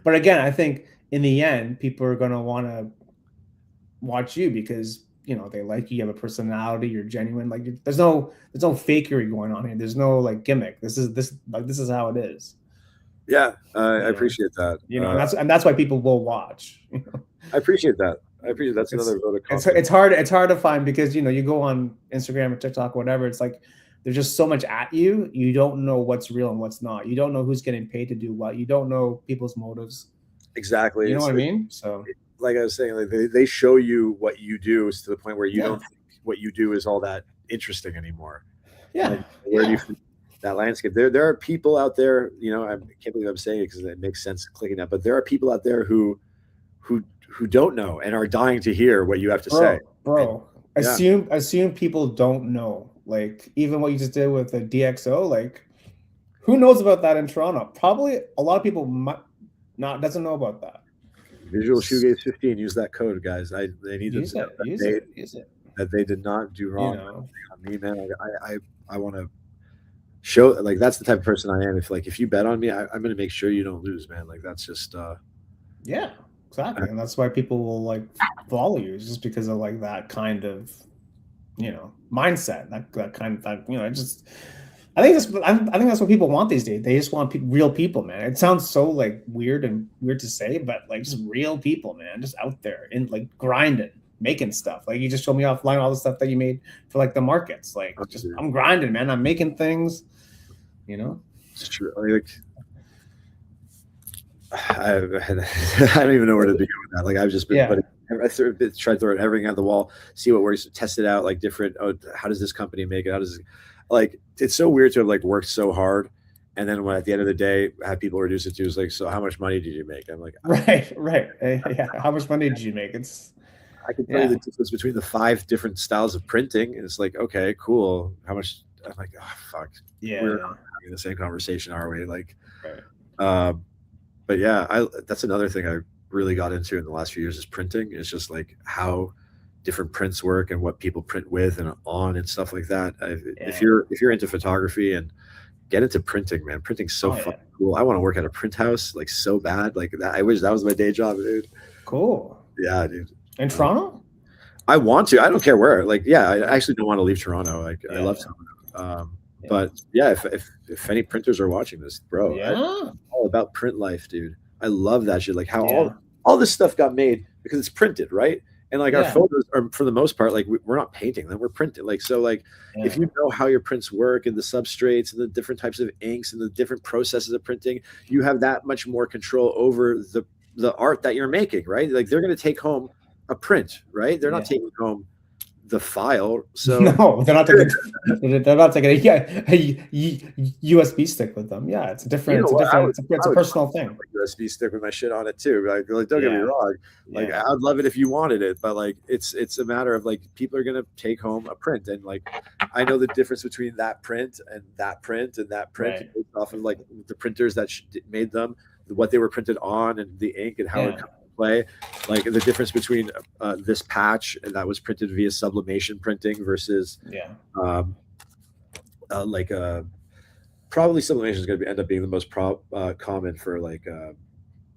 But again, I think in the end, people are gonna want to watch you because they like you. You have a personality. You're genuine. Like, there's no fakery going on here. There's no like gimmick. This is how it is. Yeah, I appreciate that. And that's why people will watch. I appreciate that. That's another vote of confidence. It's hard to find because you go on Instagram or TikTok or whatever. It's like there's just so much at you. You don't know what's real and what's not. You don't know who's getting paid to do what. You don't know people's motives. Exactly. You know what I mean? So, like I was saying, like they show you what you do to the point where you don't think what you do is all that interesting anymore. Yeah. Like, where do you fit that landscape? There are people out there. I can't believe I'm saying it because it makes sense clicking that, but there are people out there who don't know and are dying to hear what you have to say. Bro, assume people don't know. Like, even what you just did with the DxO, like, who knows about that in Toronto? Probably a lot of people doesn't know about that. Visual Shoegaze 15. Use that code, guys. They need to use it. That they did not do wrong on me, man. I want to show, like, that's the type of person I am. If you bet on me, I'm going to make sure you don't lose, man. Like, that's just yeah, exactly. And that's why people will like follow you, just because of like that kind of mindset, that kind of I think that's what people want these days. They just want real people, man. It sounds so like weird to say, but like just real people, man, just out there and like grinding, making stuff. Like, you just showed me offline all the stuff that you made for like the markets. Like, I'm grinding, man. I'm making things. It's true. I don't even know where to begin with that. Like, I've just been tried throwing everything at the wall, see what works, test it out, like different. How does this company make it? How does it's so weird to have like worked so hard, and then when at the end of the day have people reduce it to is like, so how much money did you make? I'm like, right. Yeah, how much money did you make? I can tell you the difference between the 5 different styles of printing. And it's like, okay, cool. How much? I'm like, oh fuck. Yeah, we're not having the same conversation, are we? Like, but yeah, that's another thing I really got into in the last few years is printing. It's just like how different prints work and what people print with and on and stuff like that. If you're into photography, and get into printing, man. Printing's so fucking cool. I want to work at a print house like so bad. Like that, I wish that was my day job, dude. Cool. Yeah, dude. In Toronto? I want to. I don't care where. Like, yeah, I actually don't want to leave Toronto. Like, I love Toronto. But yeah, if any printers are watching this, bro, I'm all about print life, dude. I love that shit. Like how all this stuff got made because it's printed, right? And like our Yeah. photos are, for the most part, like we're not painting them, we're printing. Like, so like if Yeah. you know how your prints work and the substrates and the different types of inks and the different processes of printing, you have that much more control over the art that you're making, right? Like they're going to take home a print, right? They're not Yeah. taking home the file. So No, they're not taking they're not taking a USB stick with them. Yeah, it's a you different know it's a what? different it's I a would personal thing. like USB stick with my shit on it too. Like don't get me Yeah. wrong. Like Yeah. I'd love it if you wanted it, but like it's a matter of like people are gonna take home a print, and like I know the difference between that print and that print and that print Right. based off of like the printers that made them, what they were printed on, and the ink and how it Yeah. comes to play. Like the difference between this patch and that was printed via sublimation printing versus Yeah. um, like probably sublimation is going to end up being the most common for like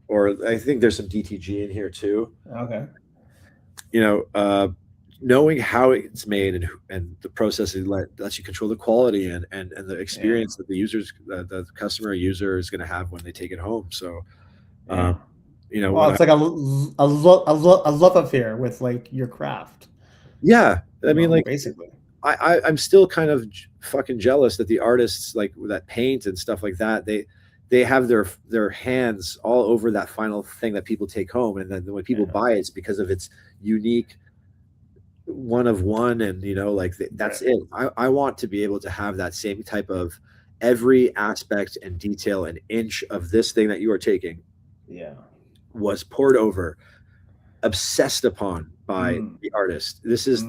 or I think there's some DTG in here too. Okay. You know, knowing how it's made and the process lets you control the quality and the Yeah. experience that the users, the customer user is going to have when they take it home. So, Yeah. you know, Well, when I it's like a love affair with like your craft, yeah, I you mean, know, like basically. I'm still kind of fucking jealous that the artists like that paint and stuff like that, they have their hands all over that final thing that people take home, and then when people Yeah. buy it, it's because of its unique one of one, and you know, like that's Right. it. I want to be able to have that same type of every aspect and detail and inch of this thing that you are taking Yeah. was poured over, obsessed upon by Mm. the artist. This is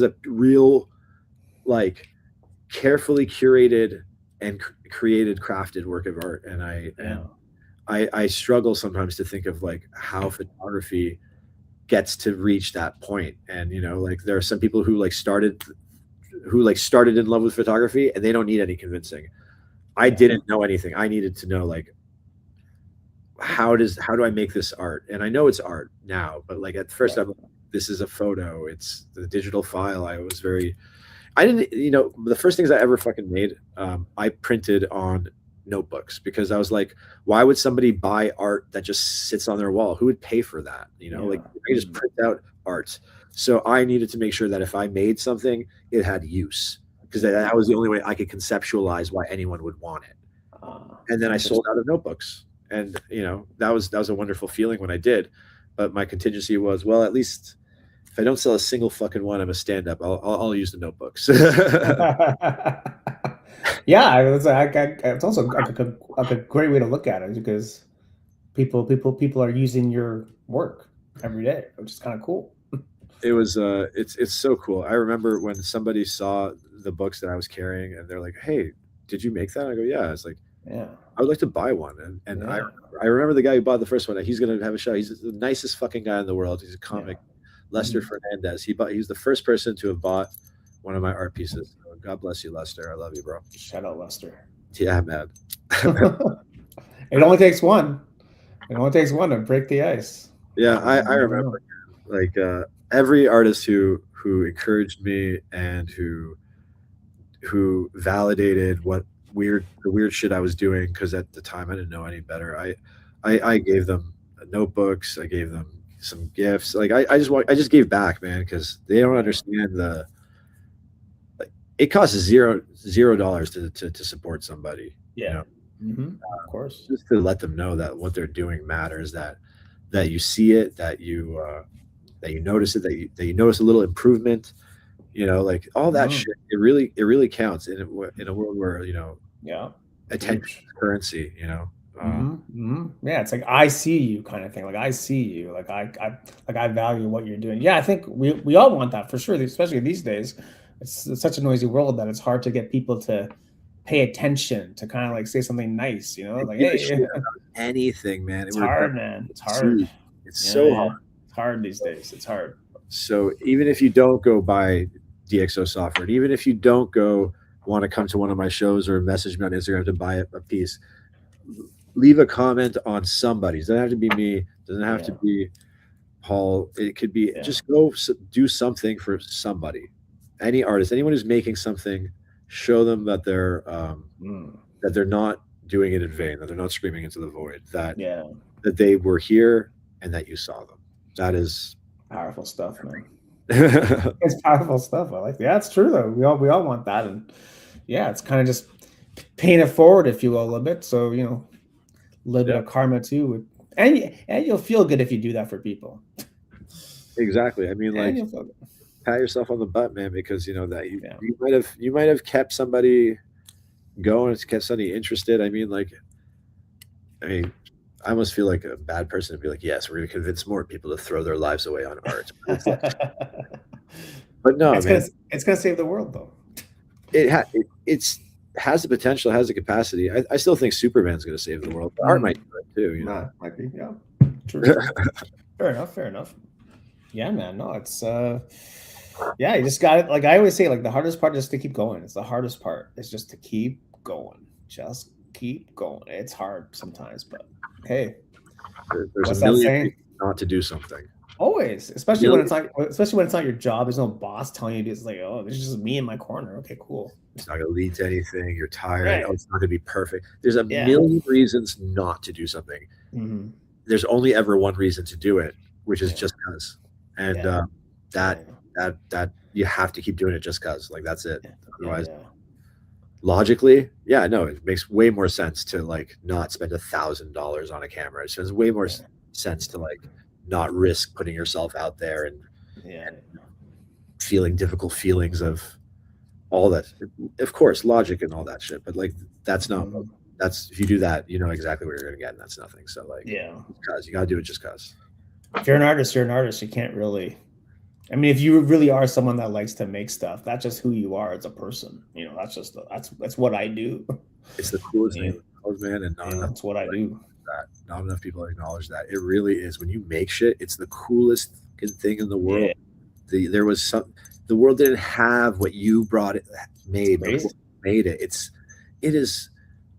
a real like carefully curated and created crafted work of art, and Yeah. I struggle sometimes to think of like how photography gets to reach that point. And you know, like there are some people who started in love with photography and they don't need any convincing. I Yeah. didn't know anything. I needed to know like how do I make this art? And I know it's art now, but like at first Right. I'm like, this is a photo, it's the digital file. I didn't, you know, the first things I ever fucking made, I printed on notebooks because I was like, why would somebody buy art that just sits on their wall? Who would pay for that? You know, like Yeah. I just Mm. print out art. So I needed to make sure that if I made something, it had use because that was the only way I could conceptualize why anyone would want it. And then I sold Interesting. out of notebooks, and you know, that was a wonderful feeling when I did. But my contingency was, well, at least if I don't sell a single fucking one, I'm a stand up. I'll use the notebooks. Yeah, it's also like a great way to look at it because people are using your work every day, which is kind of cool. It was it's so cool. I remember when somebody saw the books that I was carrying and they're like, "Hey, did you make that?" I go, "Yeah." It's like, Yeah. I would like to buy one. And Yeah. I remember the guy who bought the first one. He's gonna have a show. He's the nicest fucking guy in the world. He's a Yeah. comic, Lester Mhm. Fernandez. He was the first person to have bought one of my art pieces. So God bless you, Lester. I love you, bro. Shout out Lester. Yeah, man. It only takes one. It only takes one to break the ice. Yeah, I You never remember know. like every artist who encouraged me and who validated the weird shit I was doing, because at the time I didn't know any better. I gave them notebooks, I gave them some gifts. Like I just gave back, man, because they don't Yeah. understand the like it costs $0 to support somebody, you Yeah. know, Of course. just to let them know that what they're doing matters, that you see it, that you notice it, that you notice a little improvement, you know, like all that Mhm. shit. It really counts in a world where, you know, Yeah. attention Huge. is currency, you know. Yeah, it's like I see you kind of thing. Like I see you. Like I value what you're doing. Yeah, I think we all want that for sure. Especially these days, it's such a noisy world that it's hard to get people to pay attention to kind of like say something nice. You know, And like give a hey, shit about anything, man. it's Regardless hard, man. of It's hard. pursuit. It's Yeah, so hard. yeah. It's hard these days. It's hard. So even if you don't go buy DxO software, and even if you don't go want to come to one of my shows or message me on Instagram to buy a piece, leave a comment on somebody. It doesn't have to be me. It doesn't have to Yeah, be Paul. It could be yeah. just go do something for somebody. Any artist, anyone who's making something, show them Mm, that they're not doing it in vain, that they're not screaming into the void, that yeah. they were here and that you saw them. That is powerful stuff, man. It's powerful stuff. I like. Yeah, it's true though. We all want that, and yeah, it's kind of just paying it forward, if you will, a little bit. So a little bit of karma too, and you'll feel good if you do that for people. Exactly. I mean, like, pat yourself on the butt, man, because that you might have kept somebody going, it's kept somebody interested. I mean, I almost feel like a bad person to be like, yes, we're going to convince more people to throw their lives away on art. But no, it's man, it's gonna save the world though. It has the potential, has the capacity. I still think Superman's going to save the world. Art might do it too. Might be, yeah. True. Fair enough. Yeah, man. No, it's yeah, you just got it. Like I always say, like the hardest part is to keep going. It's the hardest part. It's just to keep going. Just keep going. It's hard sometimes, but hey, there's a million reasons not to do something. Always, especially when it's not your job. There's no boss telling you to. It's like, oh, this is just me in my corner. Okay, cool. It's not going to lead to anything. You're tired. Right. Oh, it's not going to be perfect. There's a million reasons not to do something. Mm-hmm. There's only ever one reason to do it, which is just because. And that you have to keep doing it just because. Like that's it. Otherwise, logically, it makes way more sense to like not spend $1,000 on a camera. It makes way more sense to like not risk putting yourself out there and feeling difficult feelings of all that. Of course, logic and all that shit, but like that's not. That's if you do that, you know exactly what you're gonna get, and that's nothing. So like, because you gotta do it just because. If you're an artist, you're an artist. You can't really. I mean, if you really are someone that likes to make stuff, that's just who you are as a person. That's just that's what I do. It's the coolest thing, man, and that's what I do. Not enough people acknowledge that. It really is. When you make shit, it's the coolest thing in the world. The world didn't have what you made it.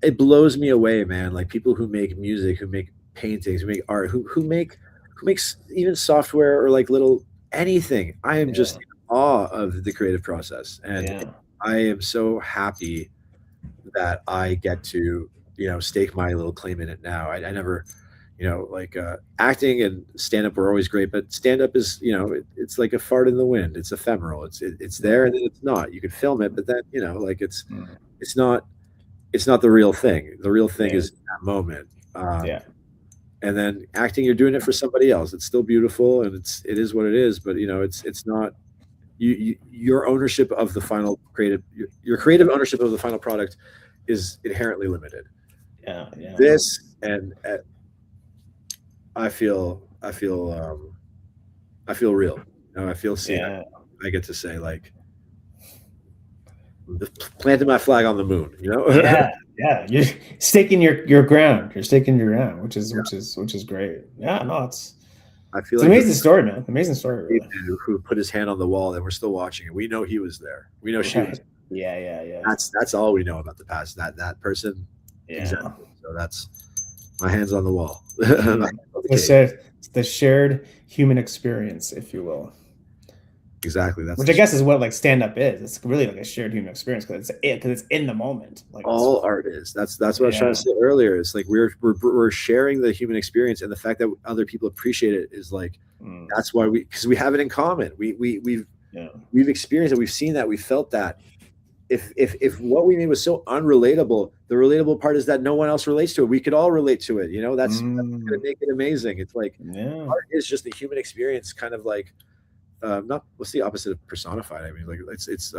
It blows me away, man. Like people who make music, who make paintings, who make art, who makes even software or like little anything. I am just in awe of the creative process, and I am so happy that I get to stake my little claim in it now. I never acting and stand-up were always great, but stand-up is it's like a fart in the wind. It's ephemeral. It's there and then it's not. You can film it, but then it's not the real thing. The real thing is that moment. And then acting, you're doing it for somebody else. It's still beautiful and it is what it is, but it's not your ownership of the final your creative ownership of the final product is inherently limited. This and I feel real. I feel seen. I get to say like planting my flag on the moon. You're staking your ground. You're staking your ground, which is great. I feel it's an amazing story, man. Amazing story. Really. Who put his hand on the wall, and we're still watching it. We know he was there. We know she was. Yeah. That's all we know about the past. That person. Exactly. So that's my hands on the wall. The shared human experience, if you will. Exactly. Which I guess is what like stand-up is. It's really like a shared human experience because it's in the moment. Like all art is. That's what I was trying to say earlier. It's like we're sharing the human experience, and the fact that other people appreciate it is like that's why because we have it in common. We've experienced it. We've seen that. We felt that. If what we made was so unrelatable, the relatable part is that no one else relates to it. We could all relate to it. That's going to make it amazing. It's like art is just the human experience, kind of like. Not what's the opposite of personified? I mean, like it's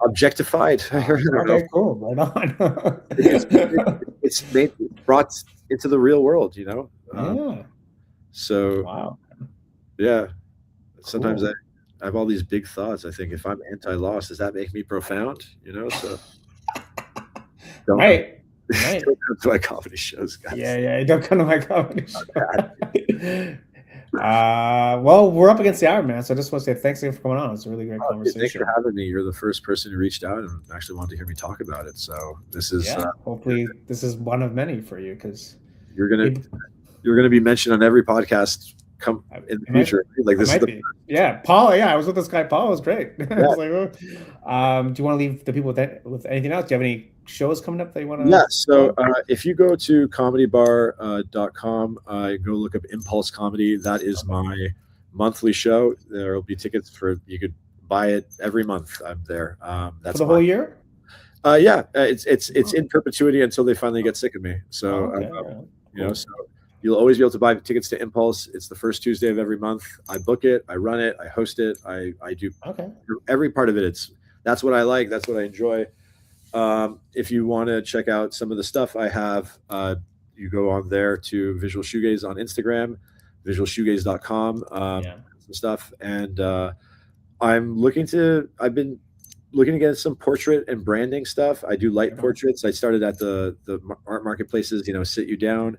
objectified. Okay, cool. Right on. it's brought into the real world, So wow. Yeah. Sometimes I have all these big thoughts. I think if I'm anti-loss, does that make me profound? So right. Don't come to my comedy shows, guys. Yeah. Don't come to my comedy shows. Well, we're up against the hour, man. So I just want to say thanks again for coming on. It's a really great conversation. Thanks for having me. You're the first person who reached out and actually wanted to hear me talk about it. So this is hopefully this is one of many for you because you're gonna be mentioned on every podcast come in the future. Like this is Paul. Yeah, I was with this guy. Paul was great. I was like, do you want to leave the people with anything else? Do you have any shows coming up that you want to? Yeah. So if you go to comedybar.com, go look up Impulse Comedy. That is my monthly show. There will be tickets for, you could buy it every month. I'm there. For That's the whole year? yeah. It's in perpetuity until they finally get sick of me. So Okay. Right. you know, Cool. so you'll always be able to buy tickets to Impulse. It's the first Tuesday of every month. I book it, I run it, I host it, I do Okay. every part of it. That's what I like. That's what I enjoy. If you want to check out some of the stuff I have, you go on there to Visual Shoegaze on Instagram, visualshoegaze.com, Yeah. some stuff. And I've been looking to get some portrait and branding stuff. I do light portraits. I started at the art marketplaces, sit you down.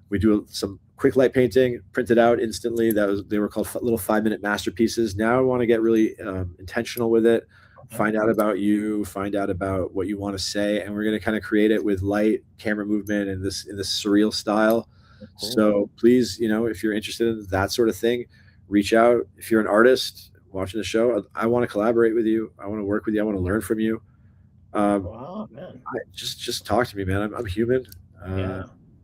We do some quick light painting, printed out instantly. They were called little 5-minute masterpieces. Now I want to get really intentional with it. Find out about you, find out about what you want to say, and we're going to kind of create it with light, camera movement, and in this surreal style. Cool. So please, if you're interested in that sort of thing, reach out. If you're an artist watching the show, I want to collaborate with you. I want to work with you. I want to learn from you. Wow, man. Just talk to me, man. I'm human. Yeah.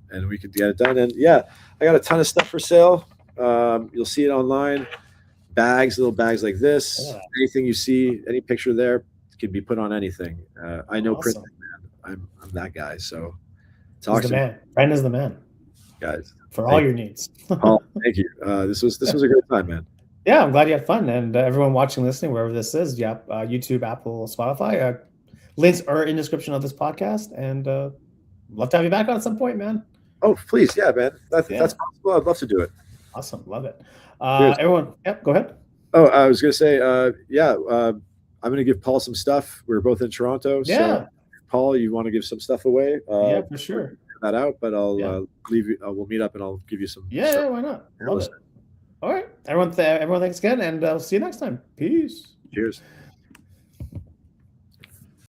And we could get it done. And yeah, I got a ton of stuff for sale. You'll see it online. Little bags like this. Yeah. Anything you see, any picture there can be put on anything. I know Awesome. printing, man. I'm that guy. So He's the man. Brandon's the man, guys. For all your needs. Paul, thank you. This was a great time, man. Yeah, I'm glad you had fun. And everyone watching, listening, wherever this is, YouTube, Apple, Spotify, links are in the description of this podcast. And love to have you back on at some point, man. Oh, please. Yeah, man. That's possible. I'd love to do it. Awesome. Love it. Everyone, go ahead. Oh, I was going to say, I'm going to give Paul some stuff. We're both in Toronto. Yeah. So, Paul, you want to give some stuff away? Yeah, for sure. That out, but I'll leave you. We'll meet up and I'll give you some. Yeah, why not? Love it. All right. Everyone, thanks again, and I'll see you next time. Peace. Cheers.